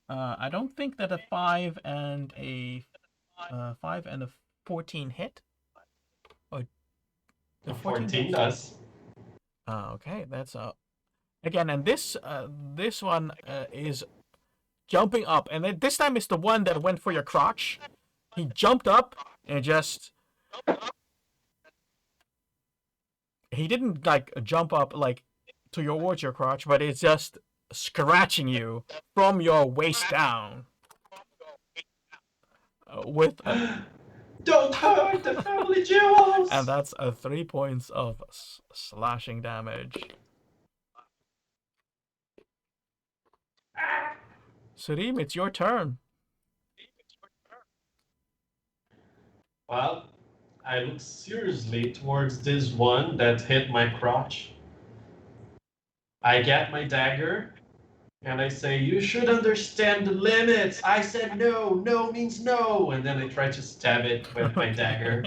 I don't think that a 5 and a 14 hit. Or
the 14 does.
Okay, that's again, and this one is jumping up, and this time it's the one that went for your crotch. He jumped up and just. He didn't like jump up like towards your crotch, but it's just scratching you from your waist down. With
don't hurt the family jewels.
And that's 3 points of slashing damage. Surim, it's your turn.
Well, I look seriously towards this one that hit my crotch. I get my dagger, and I say, "You should understand the limits." I said no. No means no. And then I try to stab it with my dagger.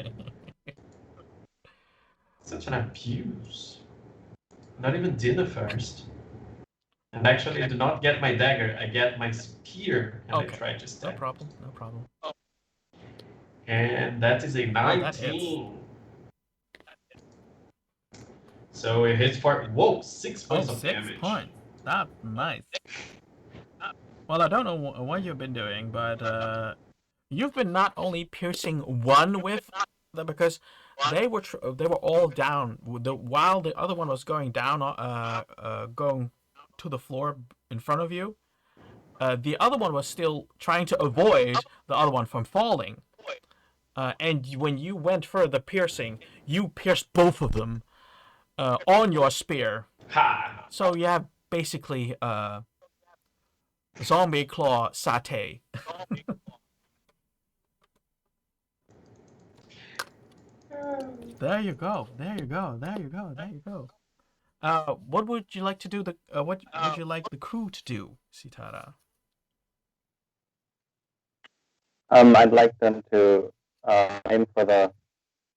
Such an abuse. Not even dinner first. And actually, I do not get my dagger. I get my spear, and I try to stab.
No problem.
And that is a
Oh, that hits.
19. So it hits part. Whoa, 6
Oh,
points of
6
damage.
points. That's nice. Well, I don't know what you've been doing, but you've been not only piercing one with them because they were all down while the other one was going down, going to the floor in front of you. The other one was still trying to avoid the other one from falling. And when you went for the piercing, you pierced both of them on your spear.
Ha!
So you have basically zombie claw satay. There you go. There you go. There you go. There you go. What would you like to do? What would you like the crew to do, Sitara?
I'd like them to aim for the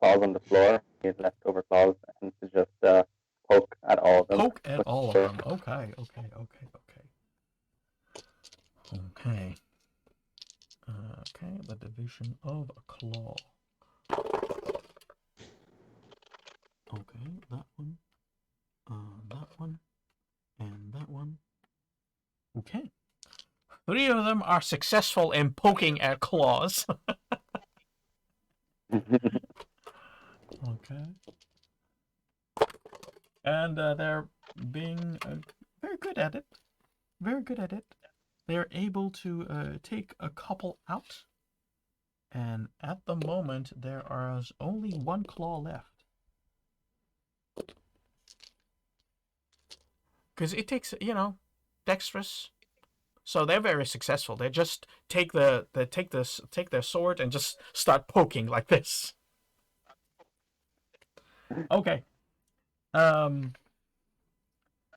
claws on the floor, these leftover claws, and to just poke at all of them.
Poke at all of them. Okay. Okay. Okay. Okay. Okay. Okay. The division of a claw. Okay, that one, and that one. Okay. 3 of them are successful in poking at claws. Okay. And they're being very good at it. Very good at it. They're able to take a couple out. And at the moment, there is only 1 claw left. Because it takes, dexterous. So they're very successful. They just take their sword and just start poking like this. Okay.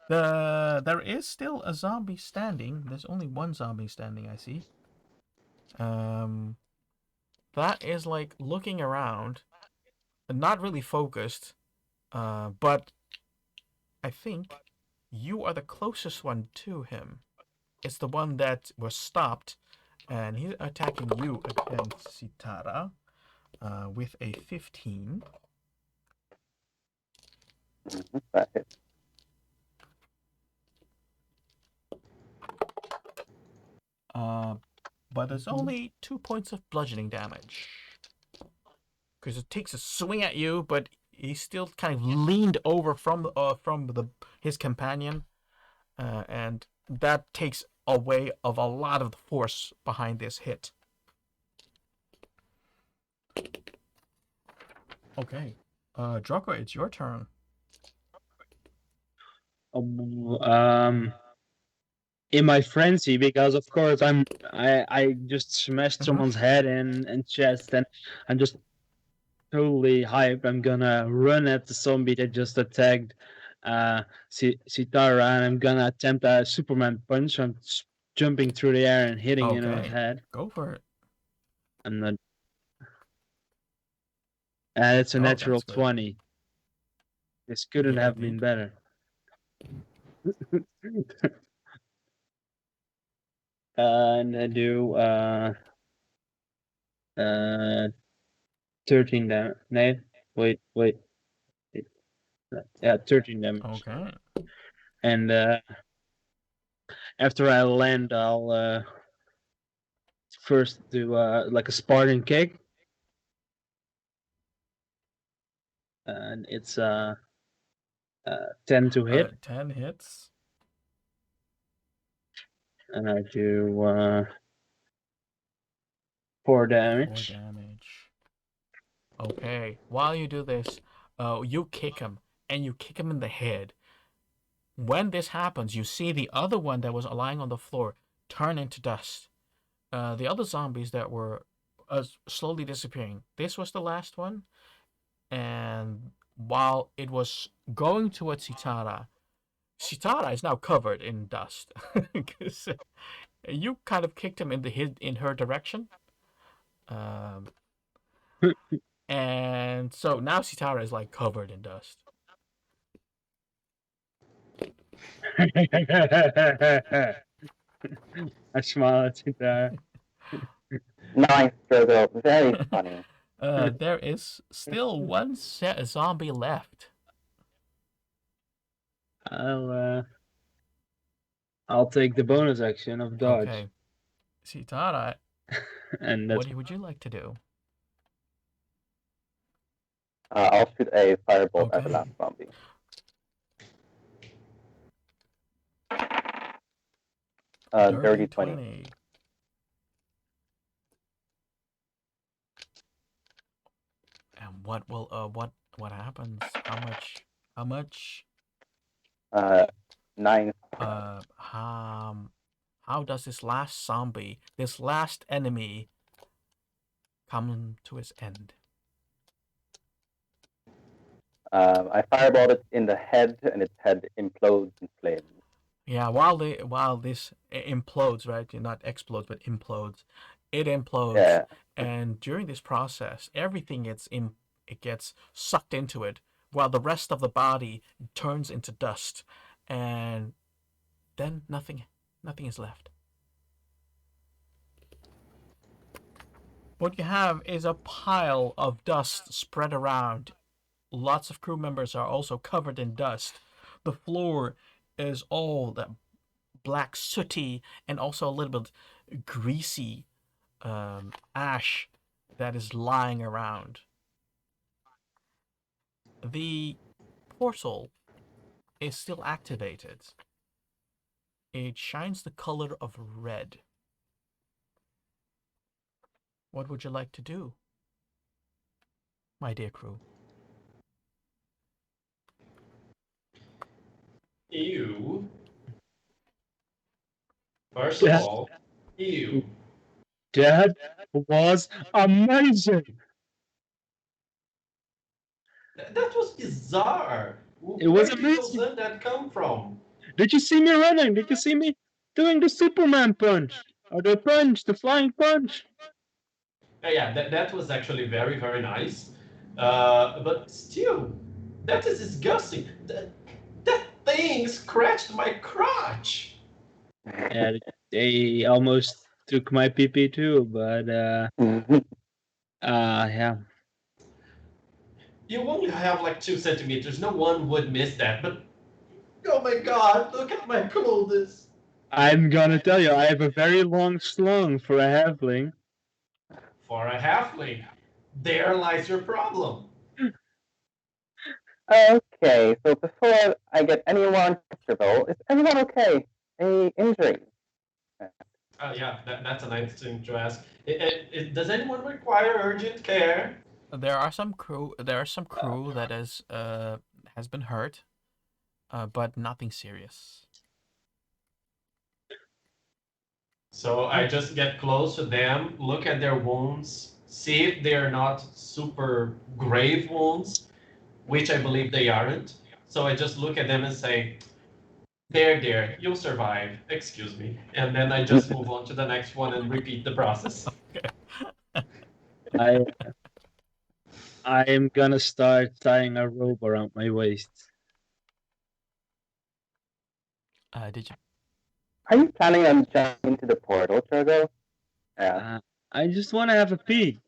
There is still a zombie standing. There's only 1 zombie standing, I see. That is like looking around, not really focused. But I think you are the closest one to him. It's the one that was stopped, and he's attacking you again, Sitara, with a 15.
That hits.
But there's only 2 points of bludgeoning damage. Because it takes a swing at you, but he's still kind of leaned over from his companion, and that takes away of a lot of the force behind this hit. Okay, Draco, it's your turn.
In my frenzy, because of course I just smashed someone's head and chest, and I'm just totally hyped. I'm gonna run at the zombie that just attacked Sitara, and I'm gonna attempt a Superman punch. I'm jumping through the air and hitting him in his head.
Go for it.
I'm not. It's a natural 20. This couldn't have been better. And I do 13 damage. No, wait. Yeah, 13 damage.
Okay.
And after I land, I'll first do like a Spartan Kick. And it's 10 to hit.
10 hits.
And I do 4 damage.
4 damage. Okay. While you do this, you kick him, and you kick him in the head. When this happens, you see the other one that was lying on the floor turn into dust. The other zombies that were slowly disappearing. This was the last one. And while it was going towards Sitara is now covered in dust. Because you kind of kicked him in her direction. And so now Sitara is like covered in dust.
I smile at Sitara.
Nice, Drogo. Very funny.
There is still one zombie left.
I'll take the bonus action of dodge.
Okay. Sitara,
And that's
what would you like to do?
I'll shoot a firebolt at the
Okay.
last zombie. Dirty 20.
And what will what happens? How much?
9.
How does this last zombie, this last enemy, come to its end?
I firebolt it in the head, and its head implodes in flames.
Yeah, while this implodes, right? Not explodes, but implodes. It implodes,
Yeah.
and during this process, everything it gets sucked into it, while the rest of the body turns into dust, and then nothing is left. What you have is a pile of dust spread around. Lots of crew members are also covered in dust. The floor is all that black sooty and also a little bit greasy ash that is lying around. The portal is still activated. It shines the color of red. What would you like to do, my dear crew?
Ew. First of all, ew.
That was amazing.
That was bizarre.
It was
Where
amazing.
did that come from?
Did you see me running? Did you see me doing the Superman punch? Or the punch, the flying punch?
Yeah, that was actually very, very nice. But still, that is disgusting. That thing scratched my crotch.
Yeah, they almost took my PP too, but yeah.
You only have like 2 centimeters. No one would miss that. But oh my god, look at my clothes.
I'm gonna tell you, I have a very long slung for a halfling.
For a halfling, there lies your problem.
Okay, so before I get anyone comfortable, is everyone okay? Any injuries?
Yeah, that's a nice thing to ask. Does anyone require urgent care?
There are some crew that has been hurt, but nothing serious.
So I just get close to them, look at their wounds, see if they're not super grave wounds, which I believe they aren't. So I just look at them and say, there, you'll survive. Excuse me. And then I just move on to the next one and repeat the process.
I am gonna start tying a rope around my waist.
Did you?
Are you planning on jumping into the portal, Drogo? Yeah.
I just want to have a pee.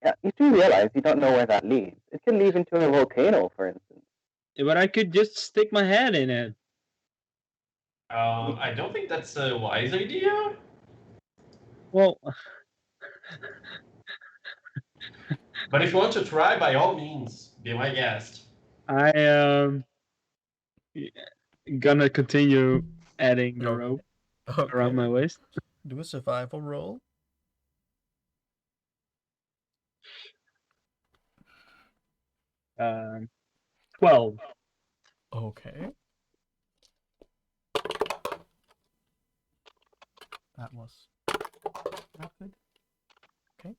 Yeah, you do realize you don't know where that leads. It can lead into a volcano, for instance.
Yeah, but I could just stick my head in it.
I don't think that's a wise idea.
Well,
but if you want to try, by all means, be my guest.
I am gonna continue adding the rope around my waist.
Do a survival roll.
12.
Okay. That was not good. Okay.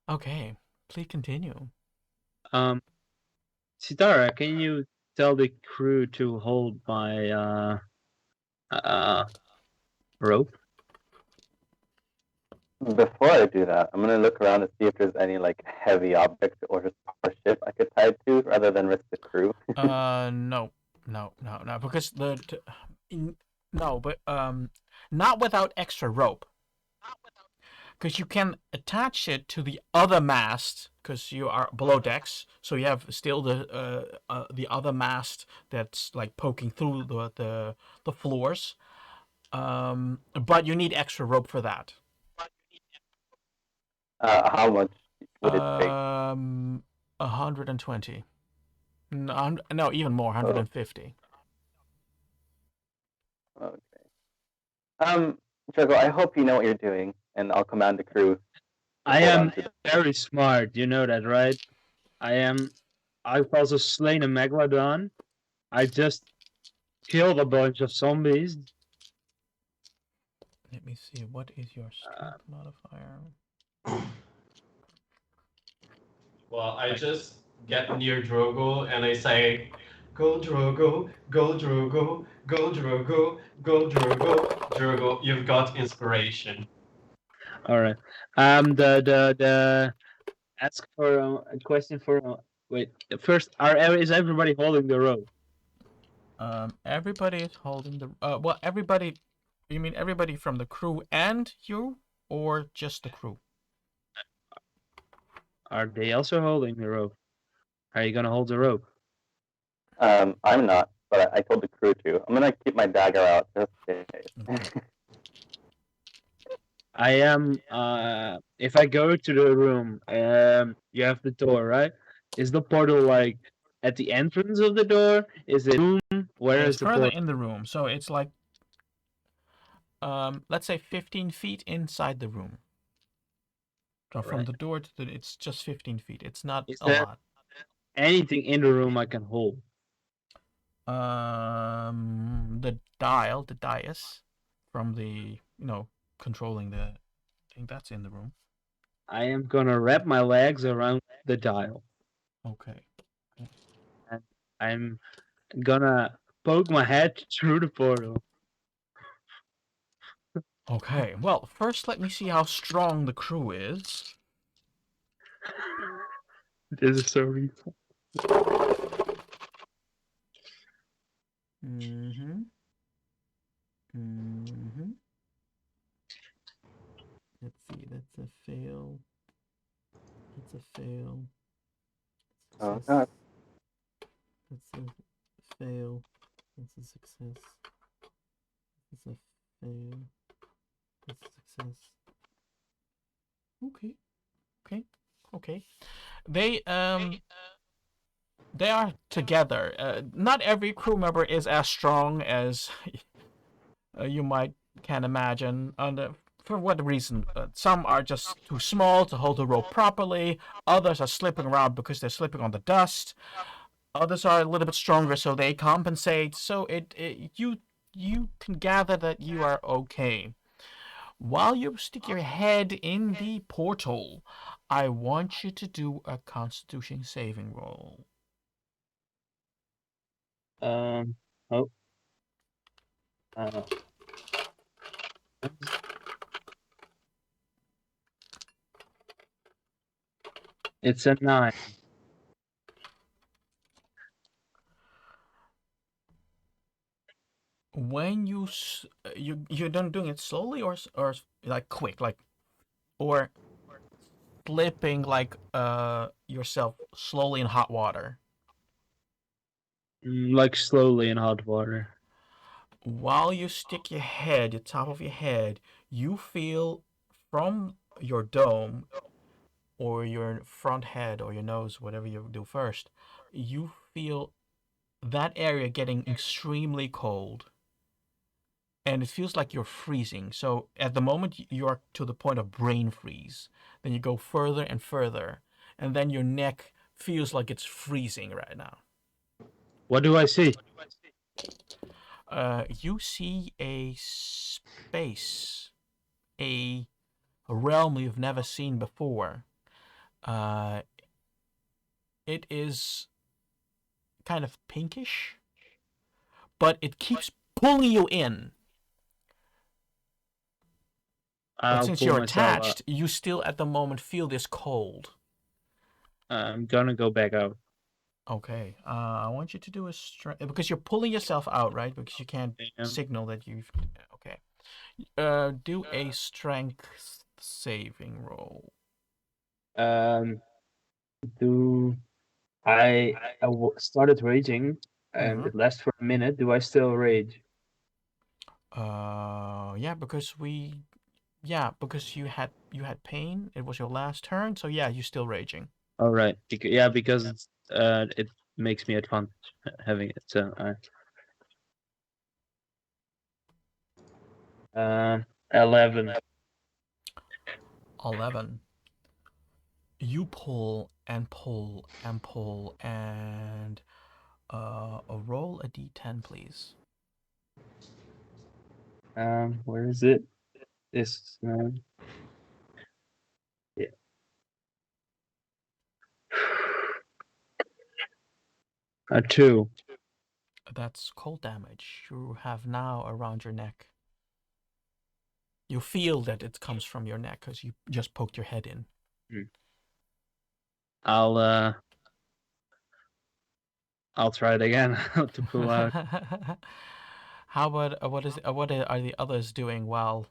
Okay. Please continue.
Sitara, can you tell the crew to hold my rope?
Before I do that, I'm gonna look around and see if there's any like heavy object or ship I could tie to, rather than risk the crew.
No, because not without extra rope. because you can attach it to the other mast because you are below decks, so you have still the other mast that's like poking through the floors. But you need extra rope for that.
How much would it take?
120. No, even more, 150.
Okay. Jogo, I hope you know what you're doing, and I'll command the crew.
I am very smart. You know that, right? I've also slain a megalodon. I just killed a bunch of zombies.
Let me see. What is your strength modifier?
Well, I just get near Drogo and I say, "Go Drogo, go Drogo, go Drogo, go Drogo, Drogo. You've got inspiration."
All right. The ask for a question for. Wait. First, is everybody holding the rope?
Everybody is holding the. Well, everybody. You mean everybody from the crew and you, or just the crew?
Are they also holding the rope? Are you gonna hold the rope?
I'm not, but I told the crew to. I'm gonna keep my dagger out just in case.
I am. If I go to the room, you have the door, right? Is the portal like at the entrance of the door? Is it room? Where
It's
is the
further
portal?
in the room, so it's like let's say 15 feet inside the room. So from the door to it's just 15 feet. It's not
Is
a
there
lot.
anything in the room I can hold?
The dais from the controlling the thing that's in the room.
I am gonna wrap my legs around the dial.
Okay.
And I'm gonna poke my head through the portal.
Okay. Well, first let me see how strong the crew is.
This is so real.
Mm-hmm. Mm-hmm. Let's see. That's a fail. That's a fail.
Oh God.
That's a fail. That's a success. That's a fail. That's a success. Okay. Okay. Okay. They are together. Not every crew member is as strong as you can imagine. For what reason? Some are just too small to hold the rope properly. Others are slipping around because they're slipping on the dust. Others are a little bit stronger, so they compensate. So you can gather that you are okay. While you stick your head in the portal, I want you to do a Constitution saving roll.
Oh. It's a 9.
When you're done doing it slowly or like quick, like or slipping like yourself slowly in hot water.
Like slowly in hot water.
While you stick your head, the top of your head, you feel from your dome or your front head or your nose, whatever you do first, you feel that area getting extremely cold. And it feels like you're freezing. So at the moment you're to the point of brain freeze. Then you go further and further, and then your neck feels like it's freezing right now.
What do I see?
You see a space, a realm you've never seen before. It is kind of pinkish, but it keeps pulling you in. But since you're attached, you still at the moment feel this cold.
I'm gonna go back out.
Okay. I want you to do a strength because you're pulling yourself out, right? Because you can't signal that you've. Okay. Do a strength saving roll.
Started raging, and it lasted for a minute. Do I still rage?
Yeah, because because you had pain. It was your last turn, so yeah, you're still raging.
All right. Because it's, it makes me advantage having it. So 11.
11. You pull and pull and pull and roll a d10, please.
Where is it? This. Yeah. A 2.
That's cold damage you have now around your neck. You feel that it comes from your neck because you just poked your head in.
I'll try it again to pull out.
How about what are the others doing while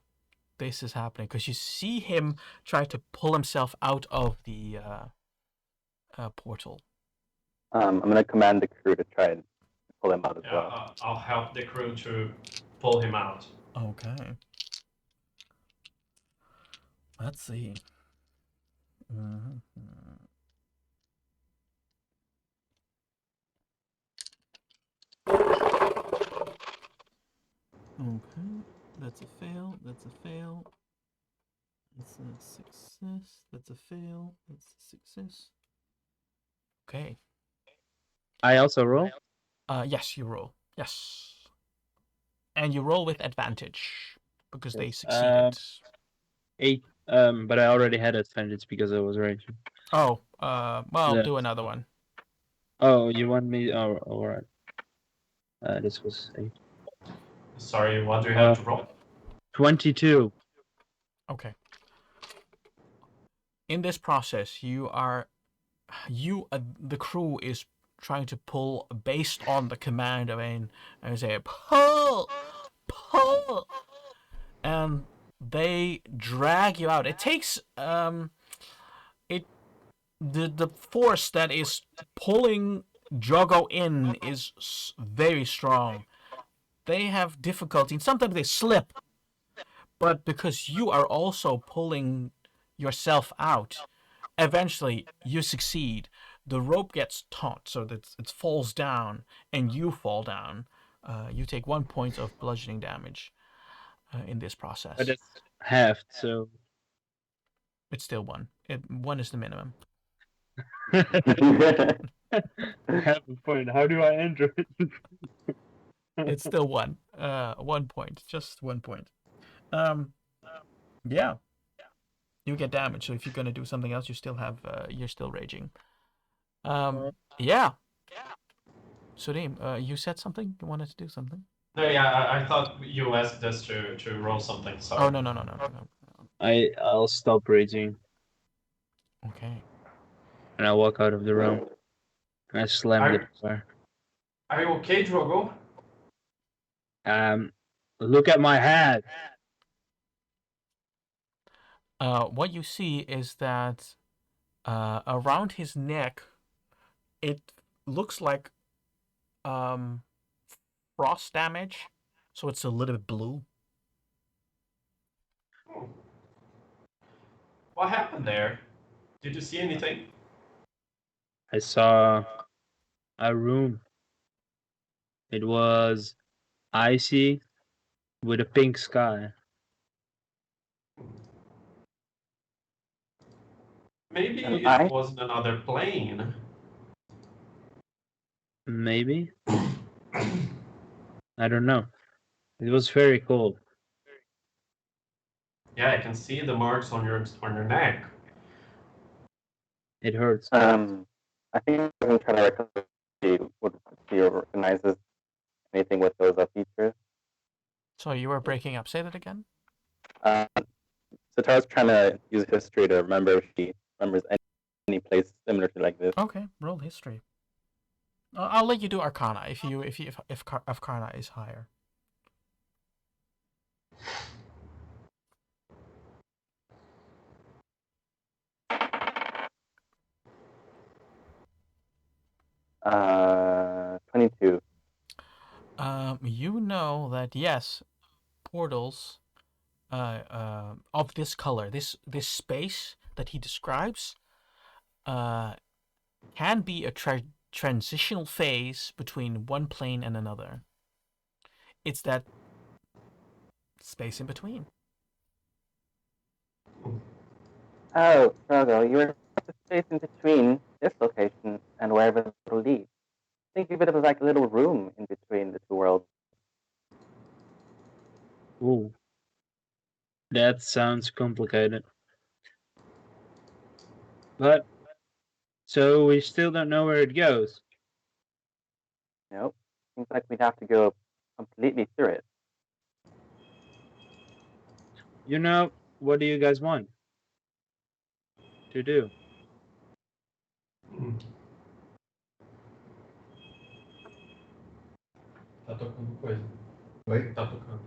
this is happening? Because you see him try to pull himself out of the portal.
I'm gonna command the crew to try and pull him out as well.
I'll help the crew to pull him out.
Okay. Let's see. Mm-hmm. Okay, that's a fail. That's a fail. That's a success. That's a fail. That's a success. Okay.
I also roll?
Yes, you roll. Yes. And you roll with advantage because they succeeded.
8. But I already had advantage because I was raging.
Oh, well, do another one.
Oh, you want me? Oh, all right. This was 8.
Sorry, what do you have to roll?
22.
Okay. In this process, the crew is trying to pull based on the command of and say pull, pull, and they drag you out. It takes the force that is pulling Jogo in is very strong. They have difficulty. Sometimes they slip, but because you are also pulling yourself out, eventually you succeed. The rope gets taut so that it falls down, and you fall down. You take 1 point of bludgeoning damage in this process.
But it's halved, so
it's still 1. 1 is the minimum.
Half a point. How do I enter it?
It's still 1. 1 point. Just 1 point. Yeah. You get damage. So if you're gonna do something else, you still have you're still raging. Yeah. Sudim, you said something? You wanted to do something?
No, yeah, I thought you asked us to roll something. Sorry.
Oh no.
I'll stop raging.
Okay.
And I walk out of the room. And I slam the door.
Are you okay, Drogo?
Look at my hat.
What you see is that around his neck, it looks like frost damage, so it's a little bit blue.
What happened there? Did you see anything?
I saw a room. It was icy with a pink sky.
Maybe it wasn't another plane.
Maybe. I don't know. It was very cold.
Yeah, I can see the marks on your neck.
It hurts.
I think I'm gonna try to recognize anything with those features.
So you were breaking up. Say that again.
So Tara's trying to use history to remember if she remembers any place similar to like this.
Okay, roll history. I'll let you do Arcana if Arcana is higher. .
22.
You know that yes, portals of this color, this space that he describes, can be a transitional phase between one plane and another. It's that space in between.
Oh, Frodo, you were the space in between this location and wherever it will lead. Think of it as like a little room in between the two worlds.
Ooh. That sounds complicated. But, so we still don't know where it goes.
Nope. Seems like we'd have to go completely through it.
You know, what do you guys want to do?
Tá tocando coisa. Oi? Tá tocando.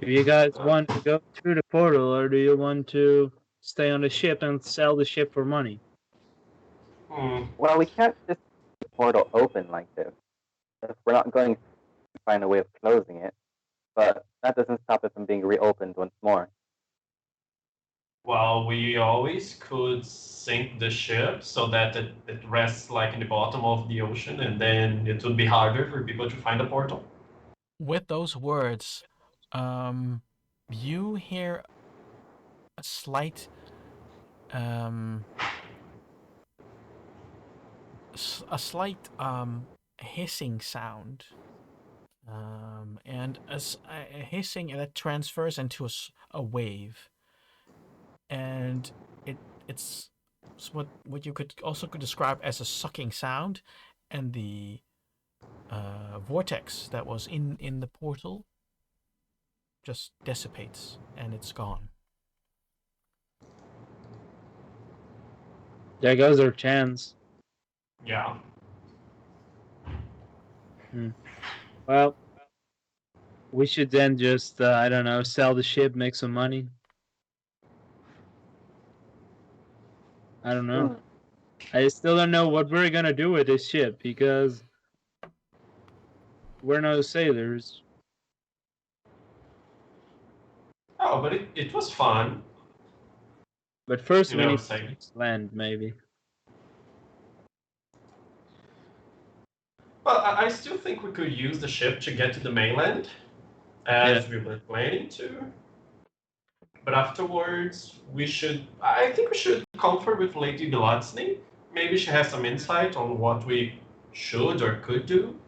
Do you guys want to go through the portal, or do you want to stay on the ship and sell the ship for money?
Well, we can't just leave the portal open like this. If we're not going to find a way of closing it, but that doesn't stop it from being reopened once more.
Well, we always could sink the ship so that it rests like in the bottom of the ocean, and then it would be harder for people to find a portal.
With those words, you hear a slight hissing sound, and a hissing that transfers into a wave, and it's what you could describe as a sucking sound, and the vortex that was in the portal just dissipates and it's gone.
There goes our chance.
Yeah.
Well, we should then just, I don't know, sell the ship, make some money. I don't know. I still don't know what we're gonna do with this ship, because we're no sailors.
Oh, but it was fun.
But first
You
we
know,
need
sailing.
to land, maybe.
Well, I still think we could use the ship to get to the mainland, as we were planning to. But afterwards, I think we should confer with Lady Gluttony. Maybe she has some insight on what we should or could do.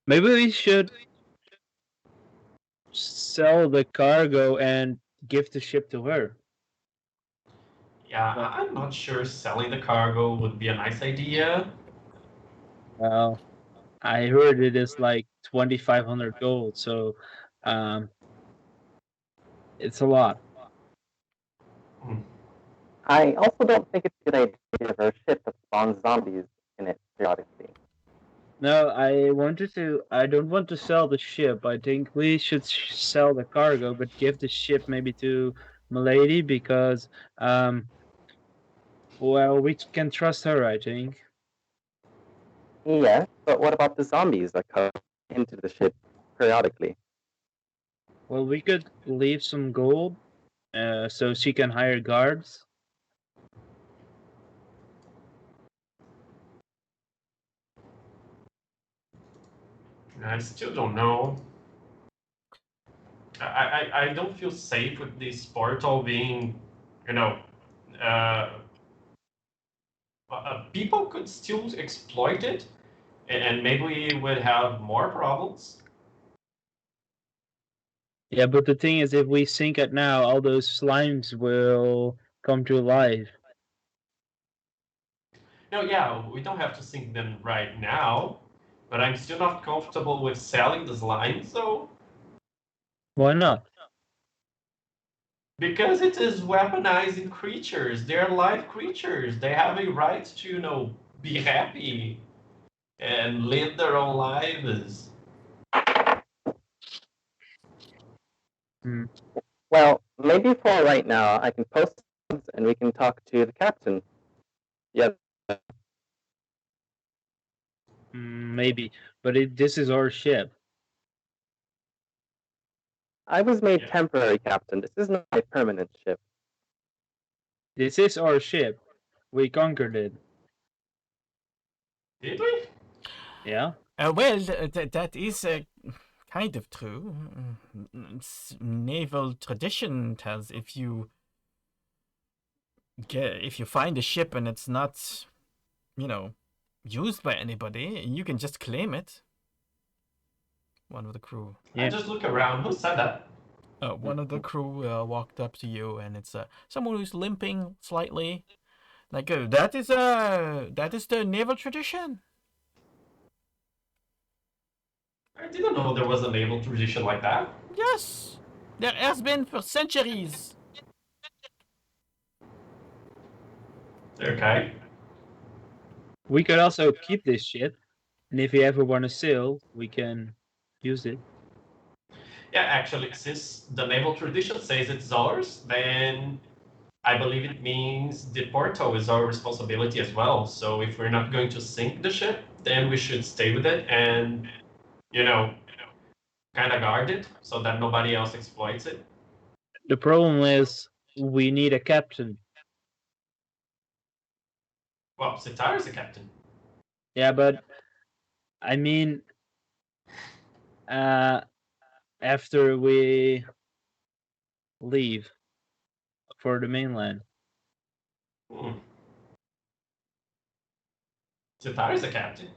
Maybe we should sell the cargo and give the ship to her.
Yeah, I'm not sure selling the cargo would be a nice idea.
Well, I heard it is like 2,500 gold, so it's a lot.
I also don't think it's a good idea to have a ship that spawns zombies in it periodically.
No, I don't want to sell the ship. I think we should sell the cargo, but give the ship maybe to Milady, because, well, we can trust her, I think.
Yes, but what about the zombies that come into the ship periodically?
Well, we could leave some gold, so she can hire guards.
I still don't know. I don't feel safe with this portal being, you know, people could still exploit it, and maybe we would have more problems.
Yeah, but the thing is, if we sink it now, all those slimes will come to life.
No, yeah, we don't have to sink them right now, but I'm still not comfortable with selling the slime, so.
Why not?
Because it is weaponizing creatures. They're live creatures. They have a right to, be happy and live their own lives.
Well, maybe for right now, I can post and we can talk to the captain. Yeah.
maybe, but this is our ship.
I was made temporary captain. This is not my permanent ship.
This is our ship. We conquered it.
Did we?
Yeah.
Well, that is kind of true. Naval tradition tells if you find a ship and it's not, used by anybody, you can just claim it. One of the crew.
I just look around. Who said that?
One of the crew walked up to you, and it's someone who's limping slightly. Like that is the naval tradition.
I didn't know there was a naval tradition like that.
Yes, there has been for centuries.
Okay.
We could also keep this ship, and if you ever want to sail, we can use it.
Yeah, actually, since the naval tradition says it's ours, then I believe it means the portal is our responsibility as well. So if we're not going to sink the ship, then we should stay with it and, kind of guard it so that nobody else exploits it.
The problem is we need a captain.
Well, Sitar is the captain.
Yeah, but I mean, after we leave for the mainland.
Sitar is the captain.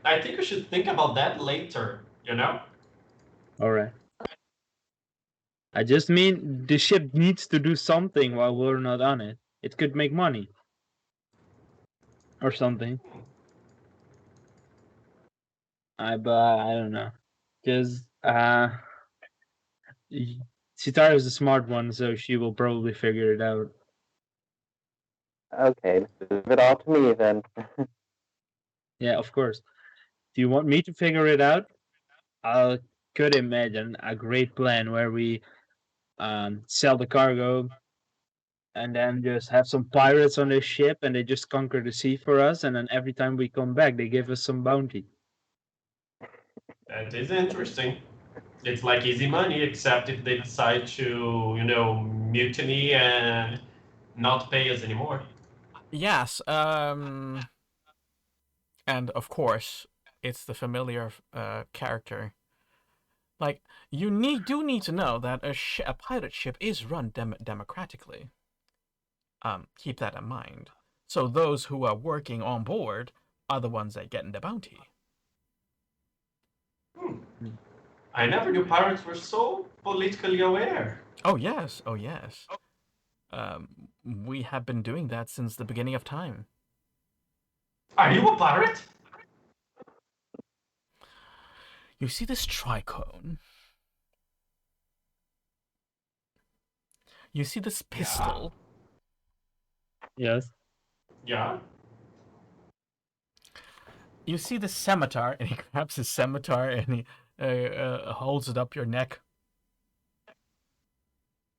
I think we should think about that later,
All right. I just mean the ship needs to do something while we're not on it. It could make money. Or something. But I don't know. Because Sitar is a smart one, so she will probably figure it out.
Okay, leave it all to me then.
Yeah, of course. Do you want me to figure it out? I could imagine a great plan where we sell the cargo and then just have some pirates on this ship and they just conquer the sea for us, and then every time we come back they give us some bounty.
That is interesting. It's like easy money, except if they decide to, mutiny and not pay us anymore.
Yes. And of course, it's the familiar character. Like, you do need to know that a pirate ship is run democratically. Keep that in mind. So those who are working on board are the ones that get the bounty.
I never knew pirates were so politically aware.
Oh yes, oh yes. We have been doing that since the beginning of time.
Are you a pirate?
You see this tricone? You see this pistol?
Yes.
Yeah.
You see the scimitar, and he grabs his scimitar and he holds it up your neck.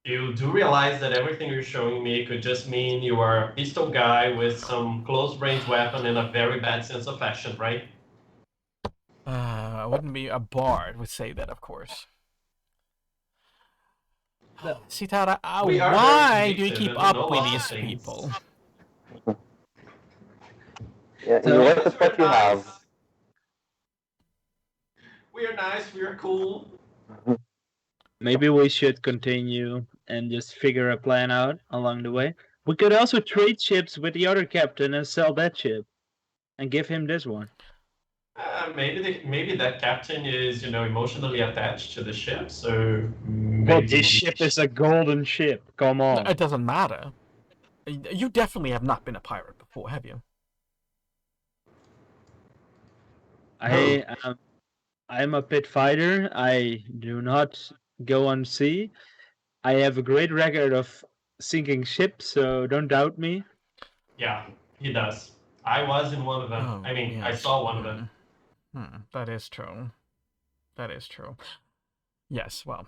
You do realize that everything you're showing me could just mean you are a pistol guy with some close-range weapon and a very bad sense of fashion, right?
I wouldn't be a bard would say that, of course. Sitara, why do you keep up with these people?
Yeah, you work with what you have.
We are nice, we are cool.
Maybe we should continue and just figure a plan out along the way. We could also trade ships with the other captain and sell that ship and give him this one.
Maybe that captain is, emotionally attached to the ship, so maybe...
But this ship is a golden ship. Come on.
It doesn't matter. You definitely have not been a pirate before, have you?
I'm a pit fighter. I do not go on sea. I have a great record of sinking ships, so don't doubt me.
Yeah, he does. I was in one of them.
Oh,
yes. I
yes.
saw one of them.
That is true. That is true. Yes, well.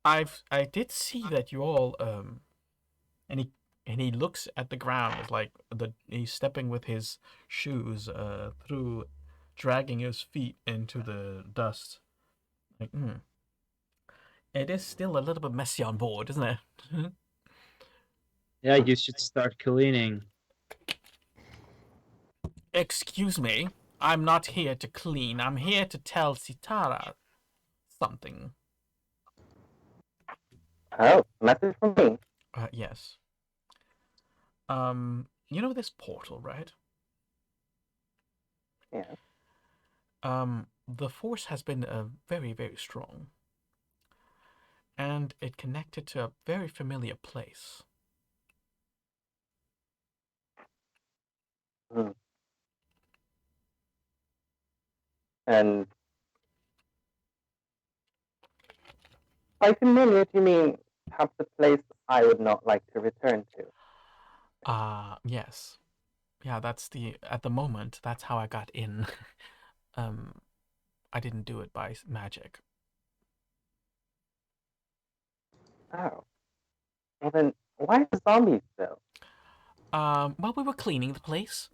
I did see that you all and he looks at the ground. It's like he's stepping with his shoes through, dragging his feet into the dust. Like, it is still a little bit messy on board, isn't it?
Yeah, you should start cleaning.
Excuse me, I'm not here to clean. I'm here to tell Sitara something.
Oh, message from me.
Yes. You know this portal, right?
Yeah.
The force has been very, very strong. And it connected to a very familiar place.
Hmm. And by familiar, do you mean perhaps a place I would not like to return to?
Yes. Yeah, at the moment, that's how I got in. I didn't do it by magic.
Oh. Well then, why the zombies though?
Well, we were cleaning the place.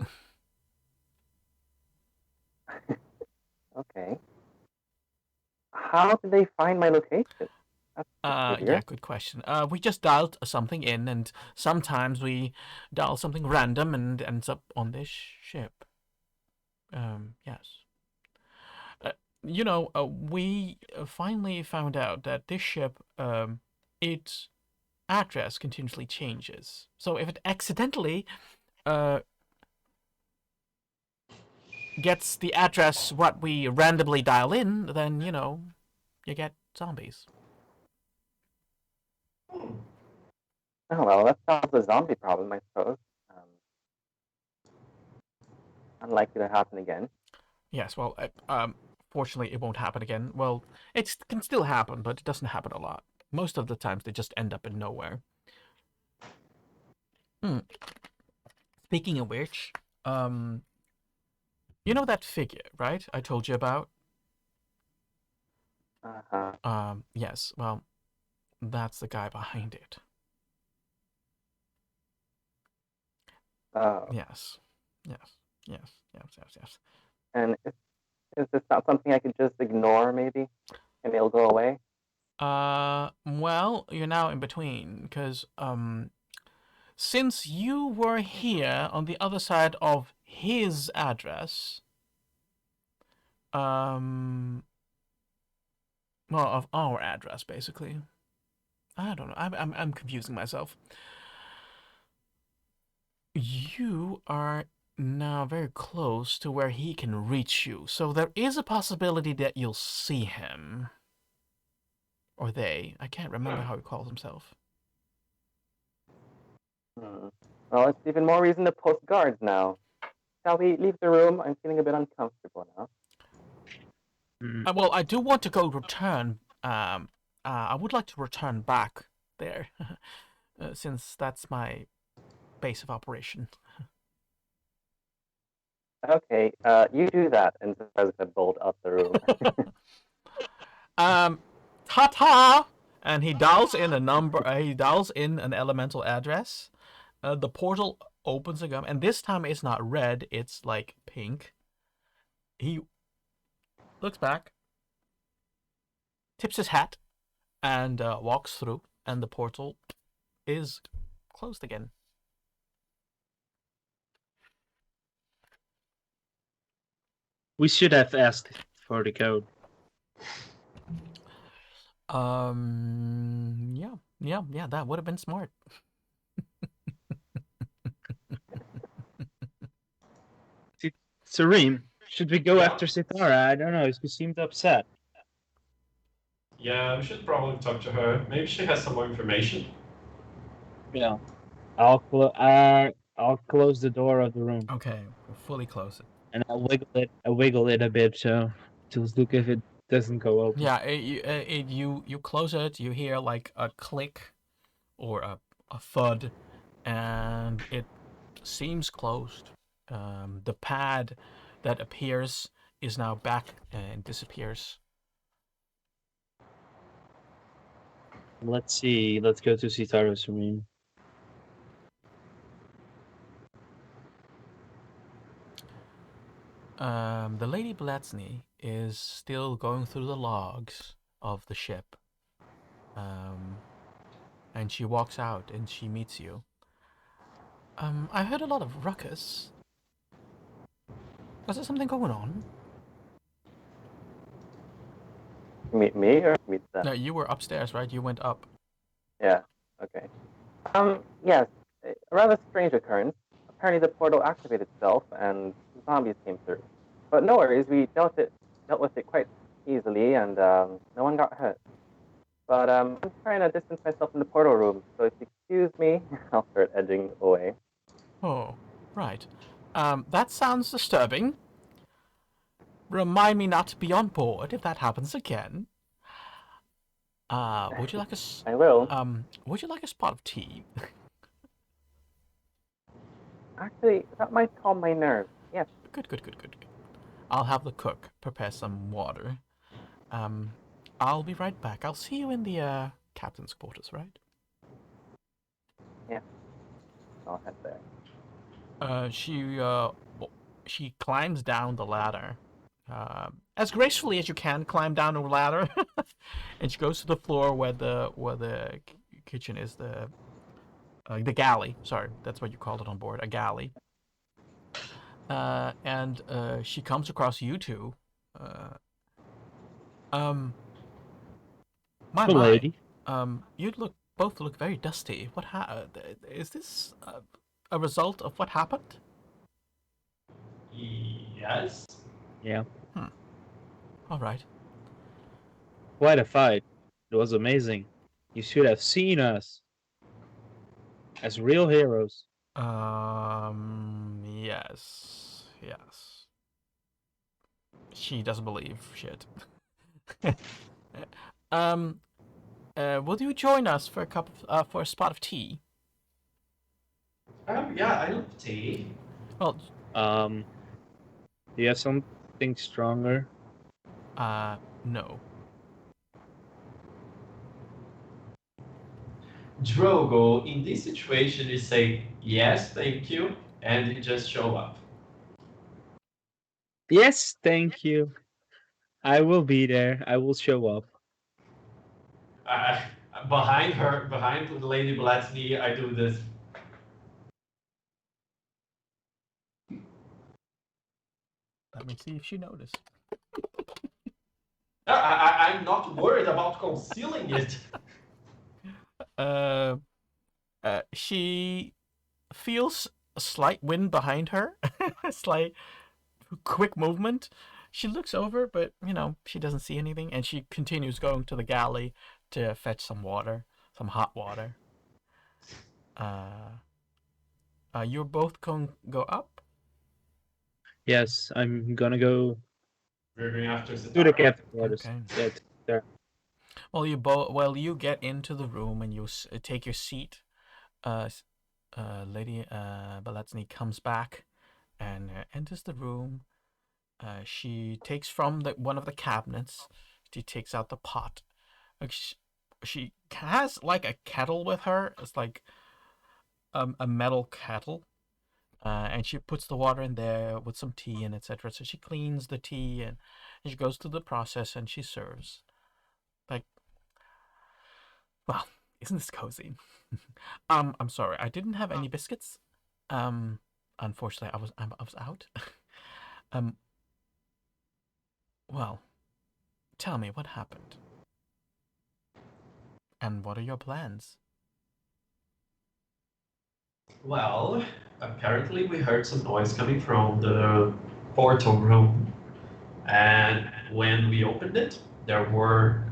Okay. How did they find my location? That's peculiar.
Yeah, good question. We just dialed something in, and sometimes we dial something random and ends up on this ship. Yes. We finally found out that this ship, its address continuously changes. So if it accidentally gets the address what we randomly dial in, then, you get zombies.
Oh well, that solves the zombie problem, I suppose. Unlikely to happen again.
Yes, well, fortunately, it won't happen again. Well, it can still happen, but it doesn't happen a lot. Most of the times, they just end up in nowhere. Speaking of which, you know that figure, right? I told you about. Yes. Well, that's the guy behind it.
Oh.
Yes. Yes. Yes. Yes. Yes. Yes.
And is this not something I could just ignore, maybe, and it'll go away?
Well, you're now in between, because, since you were here on the other side of his address, well, of our address, basically. I don't know. I'm confusing myself. You are now very close to where he can reach you, so there is a possibility that you'll see him. Or they. I can't remember how he calls himself.
Well, it's even more reason to post guards now. Shall we leave the room? I'm feeling a bit uncomfortable now.
Well, I do want to go return. I would like to return back there, since that's my base of operation.
Okay, you do that, and says to bolt out the room.
Ta-ta! And he dials in a number. He dials in an elemental address. The portal opens again, and this time it's not red. It's like pink. He looks back, tips his hat, and walks through, and the portal is closed again.
We should have asked for the code.
Yeah, that would have been smart.
Serene, should we go after Sitara? I don't know. She seemed upset.
Yeah, we should probably talk to her. Maybe she has some more information.
Yeah. I'll close the door of the room.
Okay, we'll fully close it.
And I'll wiggle it a bit to look if it doesn't go open.
Yeah, you close it. You hear like a click or a thud, and it seems closed. The pad that appears is now back and disappears.
Let's see. Let's go to Sitara's room.
The Lady Bletsny is still going through the logs of the ship. And she walks out and she meets you. I heard a lot of ruckus. Was there something going on?
Meet me or meet them?
No, you were upstairs, right? You went up.
Yeah. Okay. Yes. A rather strange occurrence. Apparently, the portal activated itself, and zombies came through. But no worries. We dealt with it quite easily, and no one got hurt. But I'm trying to distance myself from the portal room, so if you excuse me, I'll start edging away.
Oh, right. That sounds disturbing. Remind me not to be on board if that happens again. Would you like a
I will.
Would you like a spot of tea?
Actually, that might calm my nerves. Yes.
Good. I'll have the cook prepare some water. I'll be right back. I'll see you in the captain's quarters, right?
Yeah. I'll head there.
She climbs down the ladder, as gracefully as you can climb down a ladder, and she goes to the floor where the kitchen is, the galley. Sorry, that's what you called it on board, a galley. And she comes across you two. My
lady.
You both look very dusty. Is this a result of what happened?
Yes.
Yeah.
All right.
Quite a fight. It was amazing. You should have seen us as real heroes.
Yes. She doesn't believe shit. Will you join us for for a spot of tea?
Yeah, I love tea.
Well,
Do you have something stronger?
no.
Drogo, in this situation, you say yes, thank you, and you just show up.
Yes, thank you. I will be there. I will show up.
Uh, behind Lady Bletsny, I do this.
Let me see if she noticed.
I'm not worried about concealing it.
She feels a slight wind behind her. A slight quick movement. She looks over, but she doesn't see anything, and she continues going to the galley to fetch some water, some hot water. You're both going to go up?
Yes, I'm gonna go
We're going after
to the
Sitara.
captain quarters.
Okay.
Yeah, there.
You get into the room and you take your seat. Lady Beletsny comes back and enters the room. She takes from one of the cabinets. She takes out the pot. She has like a kettle with her. It's like a metal kettle. And she puts the water in there with some tea and etc. So she cleans the tea and she goes through the process and she serves. Like, well, isn't this cozy? I'm sorry, I didn't have any biscuits. Unfortunately, I was out. um, well, tell me what happened, and what are your plans?
Well, apparently we heard some noise coming from the portal room, and when we opened it, there were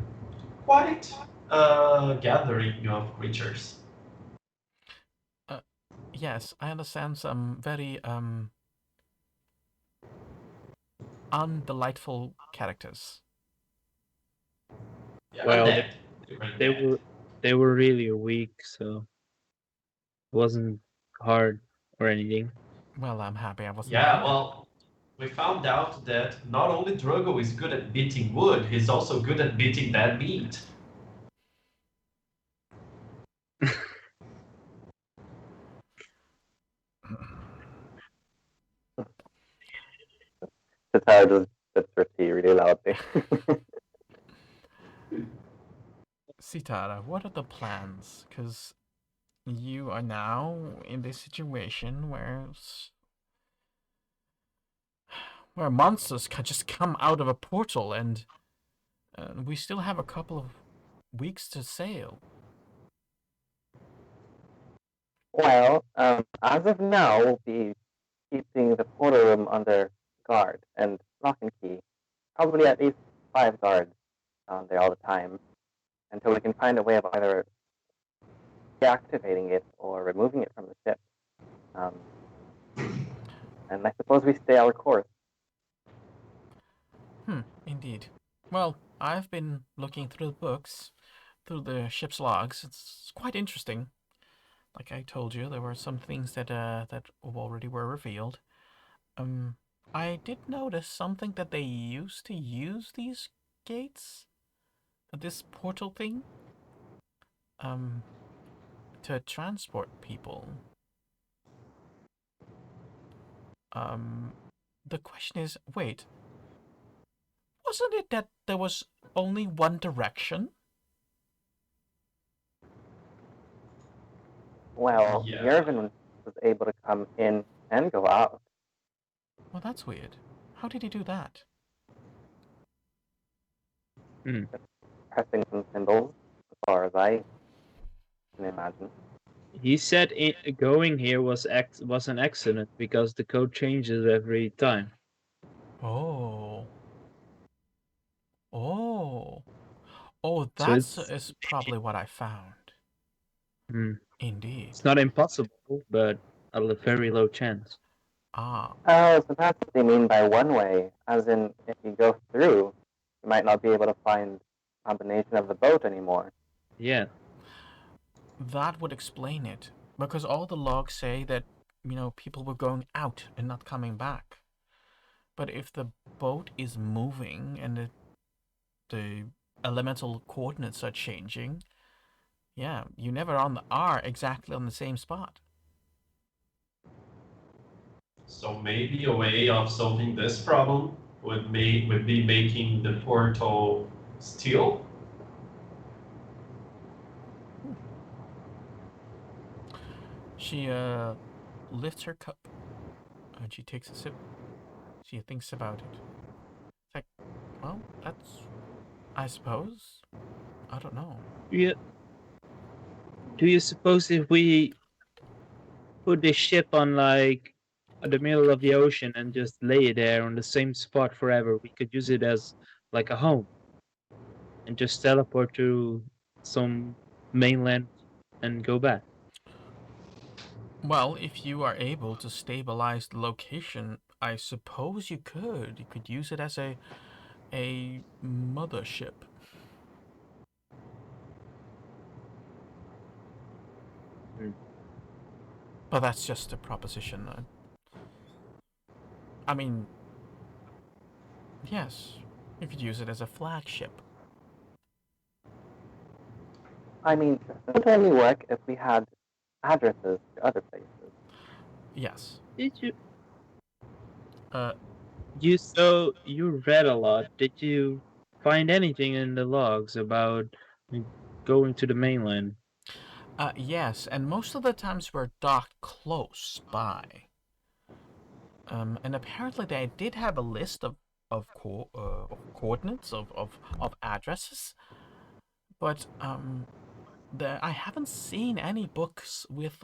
quite a gathering of creatures.
Yes, I understand some very undelightful characters.
Yeah,
Well,
undead.
they were really weak, so it wasn't hard or anything.
Well, I'm happy I wasn't
Yeah,
there.
well, we found out that not only Drogo is good at beating wood, he's also good at beating bad meat.
Sitara just sips her tea really loudly.
Sitara, what are the plans? Because you are now in this situation where monsters can just come out of a portal, and we still have a couple of weeks to sail.
Well, as of now, we'll be keeping the portal room under guard and lock and key. Probably at least 5 guards down there all the time until we can find a way of either deactivating it or removing it from the ship. And I suppose we stay our course.
Indeed. Well, I've been looking through the books, through the ship's logs. It's quite interesting. Like I told you, there were some things that already were revealed. I did notice something that they used to use these gates, this portal thing, to transport people. The question is, wait, wasn't it that there was only one direction?
Well,
Yeah.
Yervin was able to come in and go out.
Well, that's weird. How did he do that?
Pressing some symbols, as far as I can imagine.
He said going here was an accident because the code changes every time.
Oh. Oh. Oh,
So
is probably what I found. Indeed.
It's not impossible, but a very low chance.
Ah.
Oh, so that's what they mean by one way, as in if you go through, you might not be able to find a combination of the boat anymore.
Yeah.
That would explain it. Because all the logs say that, people were going out and not coming back. But if the boat is moving and the elemental coordinates are changing, yeah, you never are exactly on the same spot.
So maybe a way of solving this problem would be making the portal steel.
She lifts her cup and she takes a sip. She thinks about it. It's like, well, that's, I suppose. I don't know.
Yeah. Do you suppose if we put this ship on like the middle of the ocean and just lay it there on the same spot forever, we could use it as like a home and just teleport to some mainland and go back?
Well, if you are able to stabilize the location, I suppose you could. You could use it as a mothership. But that's just a proposition. I mean, yes, you could use it as a flagship.
I mean, it would only work if we had addresses to other places.
Yes.
Did you?
Uh,
You read a lot. Did you find anything in the logs about going to the mainland?
yes, and most of the times we're docked close by. And apparently they did have a list of coordinates of addresses, but I haven't seen any books with,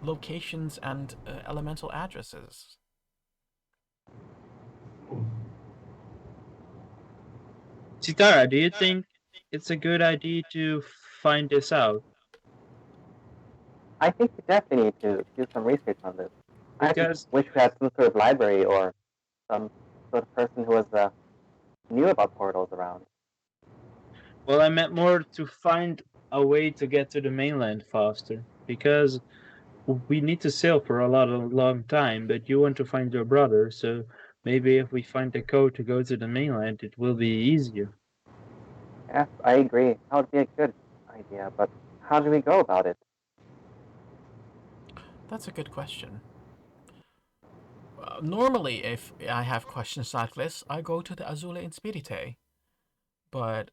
locations and elemental addresses.
Sitara, do you think it's a good idea to find this out?
I think we definitely need to do some research on this. I
Because
wish we had some sort of library or some sort of person who was knew about portals around.
well, I meant more to find a way to get to the mainland faster. Because we need to sail for a long time, but you want to find your brother, so maybe if we find the code to go to the mainland, it will be easier.
Yes, I agree. That would be a good idea, but how do we go about it?
That's a good question. Normally, if I have questions like this, I go to the Azule Inspirite. But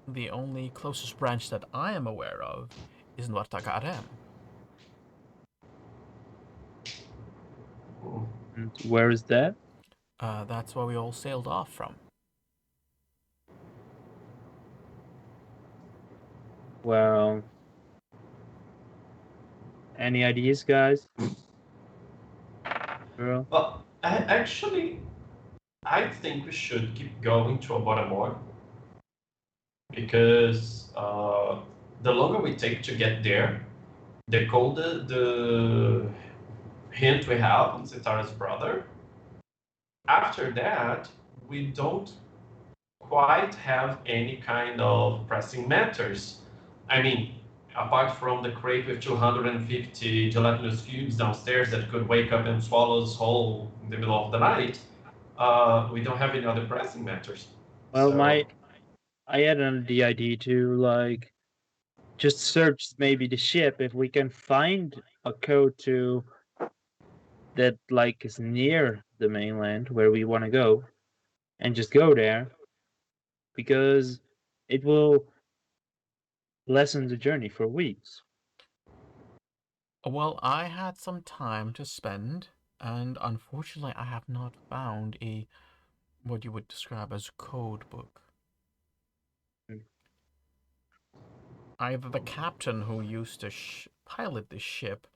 the only closest branch that I am aware of is Nuartagarem.
And where is that?
That's where we all sailed off from.
Well, any ideas, guys? Girl?
Well, I think we should keep going to Omaro because the longer we take to get there, the colder the hint we have on Sitara's brother. After that, we don't quite have any kind of pressing matters. I mean, apart from the crate with 250 gelatinous cubes downstairs that could wake up and swallow us whole in the middle of the night, we don't have any other pressing matters.
Well,
So,
I had the idea to like just search maybe the ship if we can find a code to that like is near the mainland where we want to go, and just go there because it will lessen the journey for weeks.
Well, I had some time to spend, and unfortunately, I have not found what you would describe as code book. Either the captain who used to pilot this ship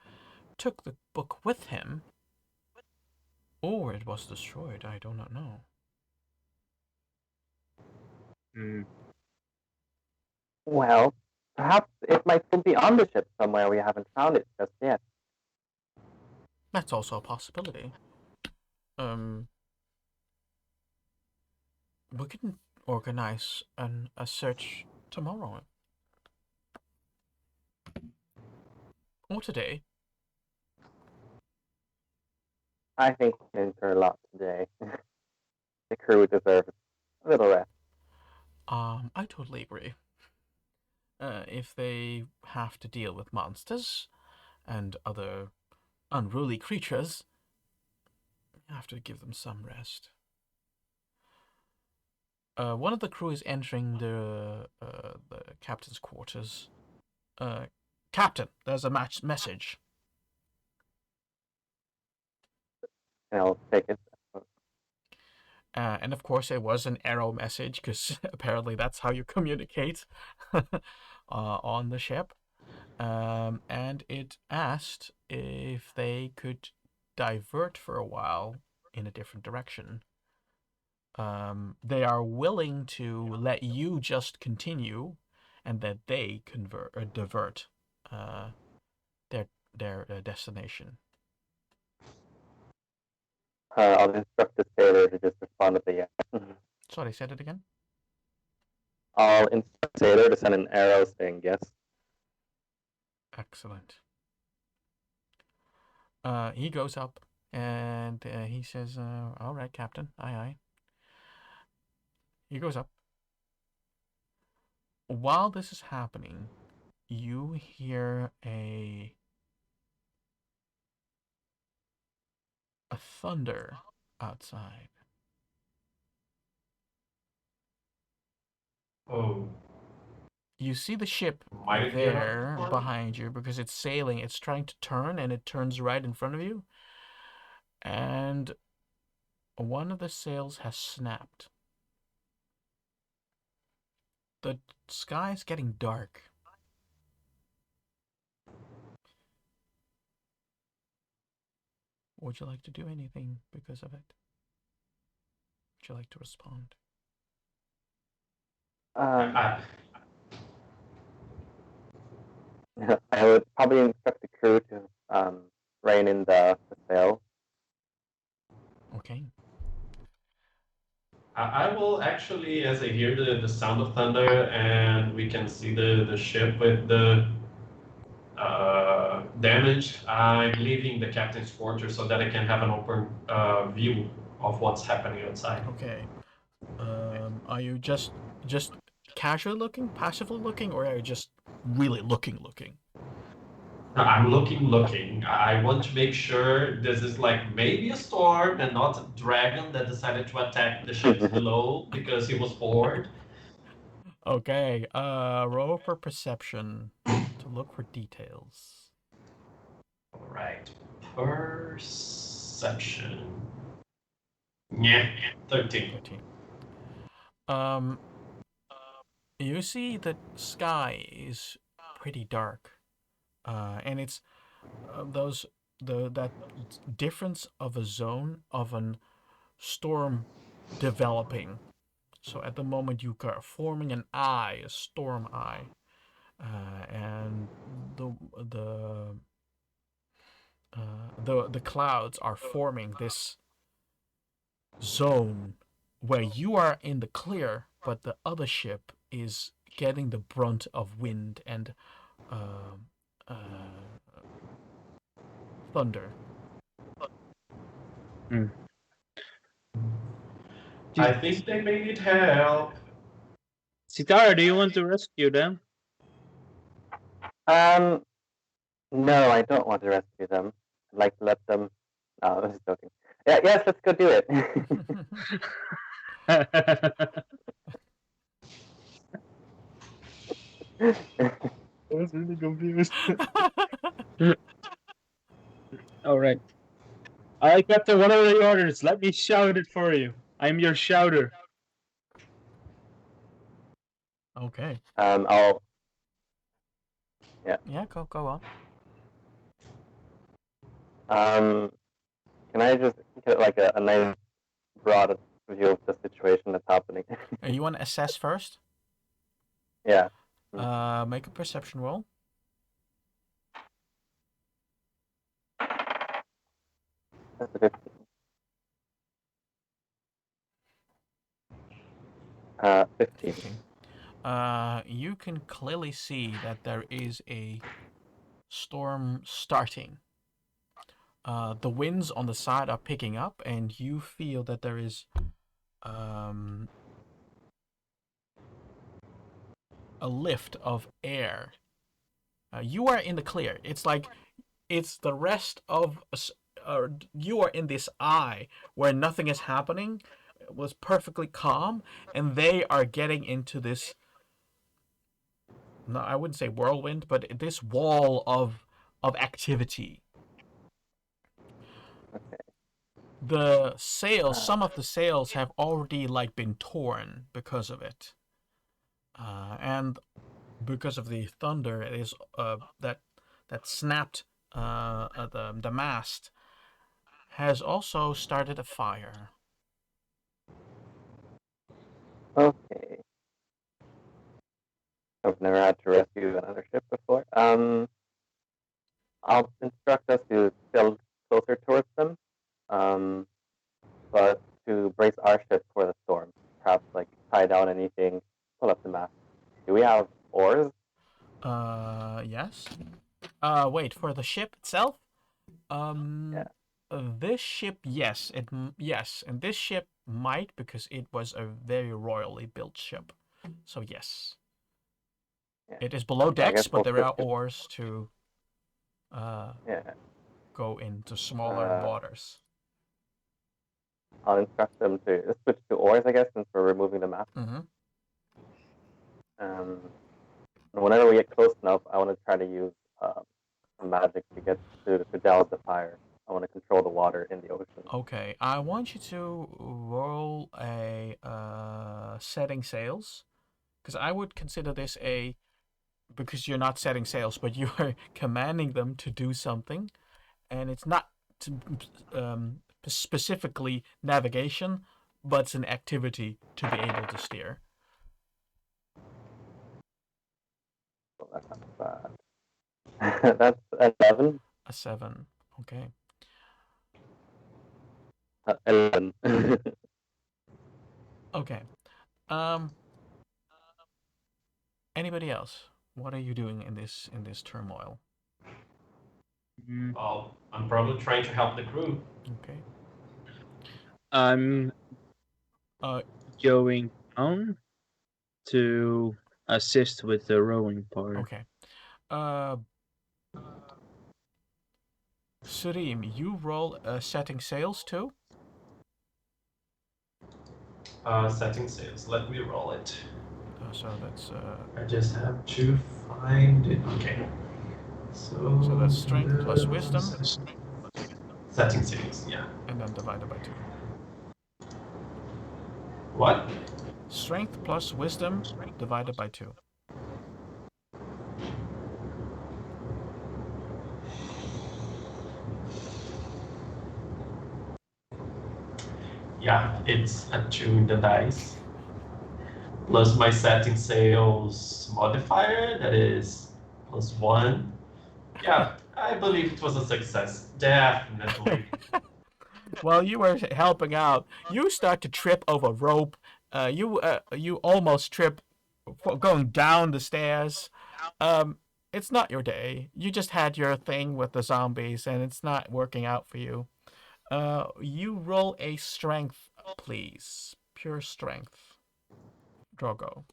took the book with him, or it was destroyed. I do not know.
Well, perhaps it might still be on the ship somewhere. We haven't found it just yet.
That's also a possibility. We can organize a search tomorrow. Or today.
I think we can incur a lot today. The crew deserves a little rest.
I totally agree. If they have to deal with monsters and other unruly creatures, you have to give them some rest. One of the crew is entering the captain's quarters. Captain, there's a message.
And I'll take it.
And of course, it was an arrow message because apparently that's how you communicate on the ship. And it asked if they could divert for a while in a different direction. They are willing to let you just continue, and that they divert their destination.
I'll instruct the sailor to just respond with a yes.
Sorry, said it again?
I'll instruct the sailor to send an arrow saying yes.
Excellent. He goes up and he says, all right, Captain. Aye, aye. He goes up. While this is happening, you hear a thunder outside.
oh,
You see the ship
might it be an
there
storm?
behind you because it's sailing. It's trying to turn and it turns right in front of you. And one of the sails has snapped. The sky's getting dark. Would you like to do anything because of it? Would you like to respond?
I,
I would probably instruct the crew to rein in the sail.
Okay.
I will actually, as I hear the sound of thunder and we can see the ship with the damage, I'm leaving the captain's quarters so that I can have an open view of what's happening outside.
Okay. Are you just casually looking, passively looking, or are you just really looking?
I'm looking. I want to make sure this is like maybe a storm and not a dragon that decided to attack the ships below because he was bored.
Okay, roll for perception to look for details.
All right, perception. Yeah, 13.
13. Um, you see the sky is pretty dark, and it's that difference of a zone of an storm developing. So at the moment you are forming an eye, a storm eye, and the the clouds are forming this zone where you are in the clear, but the other ship is getting the brunt of wind and uh, uh, thunder.
I think they may need help.
Sitara, do you want to rescue them?
No, I don't want to rescue them. I'd like to let them. No, I was just joking. Yeah, yes, let's go do it.
I was really confused. All right. All right, Captain, what are the orders? Let me shout it for you. I'm your shouter.
Okay.
I'll. Yeah.
Yeah, go on.
Can I just get like a nice broad view of the situation that's happening?
You want to assess first?
Yeah.
Make a perception roll.
That's a 15. 15.
You can clearly see that there is a storm starting. The winds on the side are picking up, and you feel that there is a lift of air. You are in the clear. It's like it's the rest of you are in this eye where nothing is happening. It was perfectly calm, and they are getting into this. No, I wouldn't say whirlwind, but this wall of activity.
Okay.
The sails, some of the sails have already like been torn because of it, and because of the thunder, it is that snapped the mast has also started a fire.
Okay. I've never had to rescue another ship before. I'll instruct us to sail closer towards them, but to brace our ship for the storm. Perhaps like tie down anything, pull up the mast. Do we have oars?
Yes. Wait, for the ship itself?
Yeah.
This ship, yes, yes, and this ship might because it was a very royally built ship. So yes,
Yeah.
it is below
I
decks,
guess
but
we'll
there are
switch to-
oars to
Yeah.
go into smaller waters.
I'll instruct them to switch to oars, I guess, since we're removing the mast.
Mm-hmm.
Whenever we get close enough, I want to try to use magic to get to douse the fire. I want to control the water in the ocean.
Okay, I want you to roll a setting sails, because I would consider this because you're not setting sails, but you are commanding them to do something, and it's not specifically navigation, but it's an activity to be able to steer.
So that's bad. That's 11.
A 7. Okay.
11.
Okay. Anybody else? What are you doing in this turmoil?
Well, I'm probably trying to help the crew.
Okay.
I'm going on to assist with the rowing part.
Okay. Surim, you roll setting sails too?
Setting sails. Let me roll it.
So that's
I just have to find it. Okay.
so that's strength plus wisdom,
Setting sails. Yeah.
and then divided by 2.
What?
Strength plus wisdom divided by 2.
Yeah, it's a 2 in the dice. Plus my setting sails modifier, that is +1. Yeah, I believe it was a success. Definitely.
While you were helping out, you start to trip over rope. You almost trip going down the stairs. It's not your day. You just had your thing with the zombies, and it's not working out for you. You roll a strength, please. Pure strength. Drogo.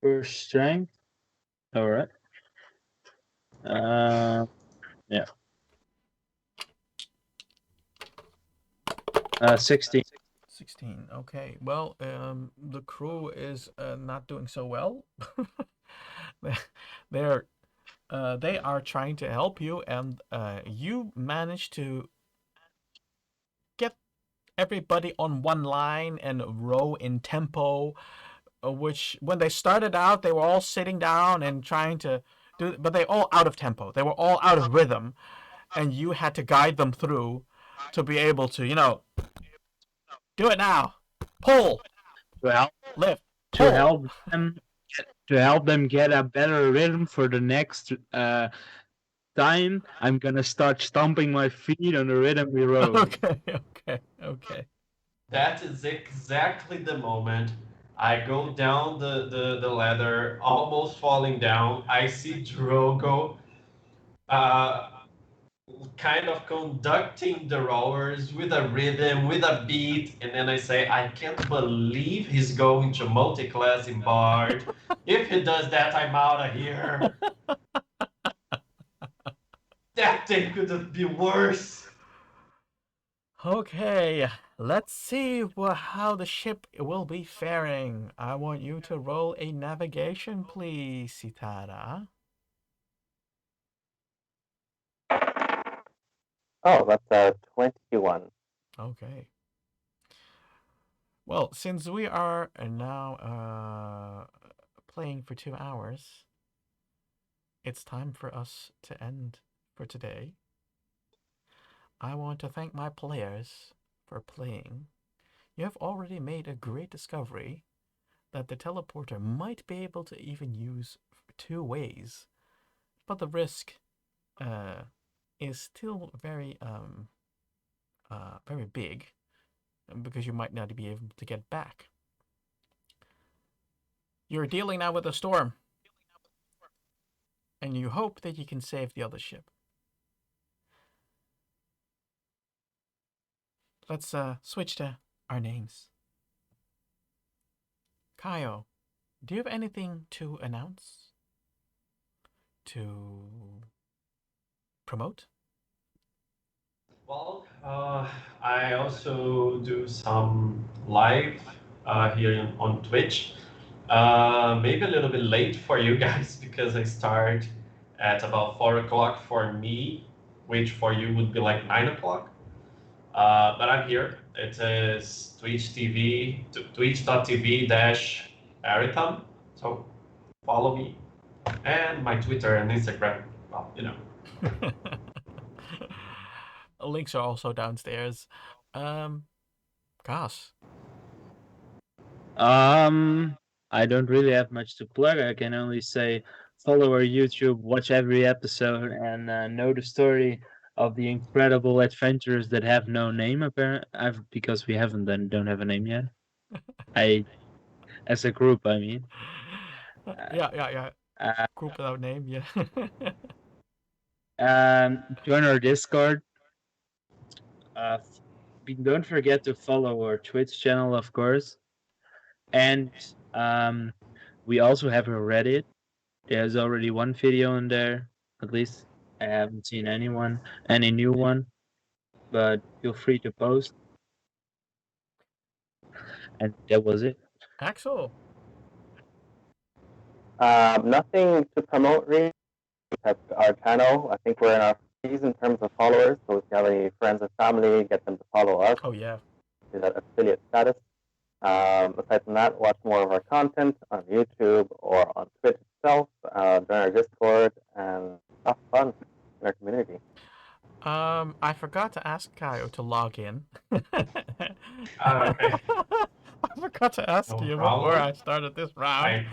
For strength. All right. Yeah. 16.
16. Okay. Well, the crew is not doing so well. They're they are trying to help you, and you manage to get everybody on one line and row in tempo. Which when they started out, they were all sitting down and trying to do, but they all out of tempo. They were all out of rhythm, and you had to guide them through to be able to, do it now, pull,
To help
lift,
to
pull.
help them get a better rhythm for the next time, I'm gonna start stomping my feet on the rhythm we rode.
Okay.
That is exactly the moment I go down the ladder, almost falling down. I see Drogo uh, kind of conducting the rowers with a rhythm, with a beat, and then I say, I can't believe he's going to multi-class in Bard. If he does that, I'm out of here. That thing couldn't be worse.
Okay, let's see how the ship will be faring. I want you to roll a navigation, please, Sitara.
Oh, that's a 21.
Okay. Well, since we are now playing for 2 hours, it's time for us to end for today. I want to thank my players for playing. You have already made a great discovery that the teleporter might be able to even use 2 ways, but the risk is still very big because you might not be able to get back. You're dealing now with a storm, and you hope that you can save the other ship. Let's switch to our names. Caio, do you have anything to announce? To promote?
Well, I also do some live here on Twitch. Maybe a little bit late for you guys because I start at about 4 o'clock for me, which for you would be like 9 o'clock. But I'm here. It is twitch.tv dash Aritam. So follow me. And my Twitter and Instagram. Well,
Links are also downstairs. Gosh.
I don't really have much to plug. I can only say follow our YouTube, watch every episode, and know the story of the incredible adventures that have no name. Apparently, because we don't have a name yet. As a group, I mean.
Yeah.
Uh,
Group without name, yeah.
Join our Discord. Don't forget to follow our Twitch channel, of course. And we also have a Reddit. There's already one video in there, at least. I haven't seen any new one, but feel free to post. And that was it.
Axel.
Nothing to promote really. Except our channel. I think we're in our phase in terms of followers. So if you have any friends or family, get them to follow us.
Oh yeah.
Do that affiliate status. Aside from that, watch more of our content on YouTube or on Twitch itself, join our Discord, and have fun in our community.
I forgot to ask Caio to log in.
Okay.
I forgot to ask
No
you
problem.
before I started this round.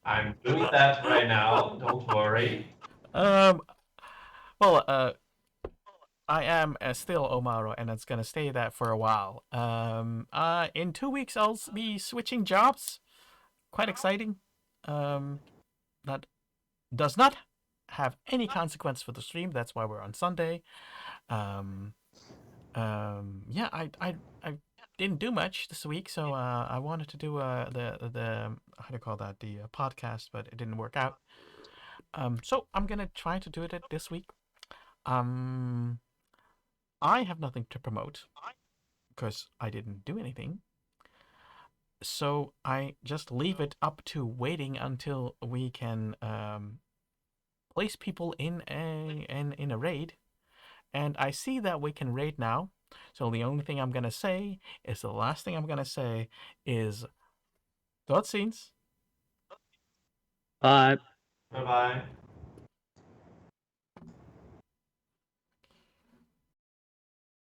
I'm doing that right now. Don't worry.
Well, I am still Omaro, and it's gonna stay that for a while. In 2 weeks I'll be switching jobs. Quite exciting. That does not have any consequence for the stream. That's why we're on Sunday. Yeah, I didn't do much this week, so I wanted to do the how do you call that, the podcast, but it didn't work out. So I'm gonna try to do it this week. I have nothing to promote because I didn't do anything. So I just leave it up to waiting until we can place people in a raid. And I see that we can raid now. So the only thing I'm gonna say is the last thing I'm gonna say is cutscenes.
Bye.
Bye bye.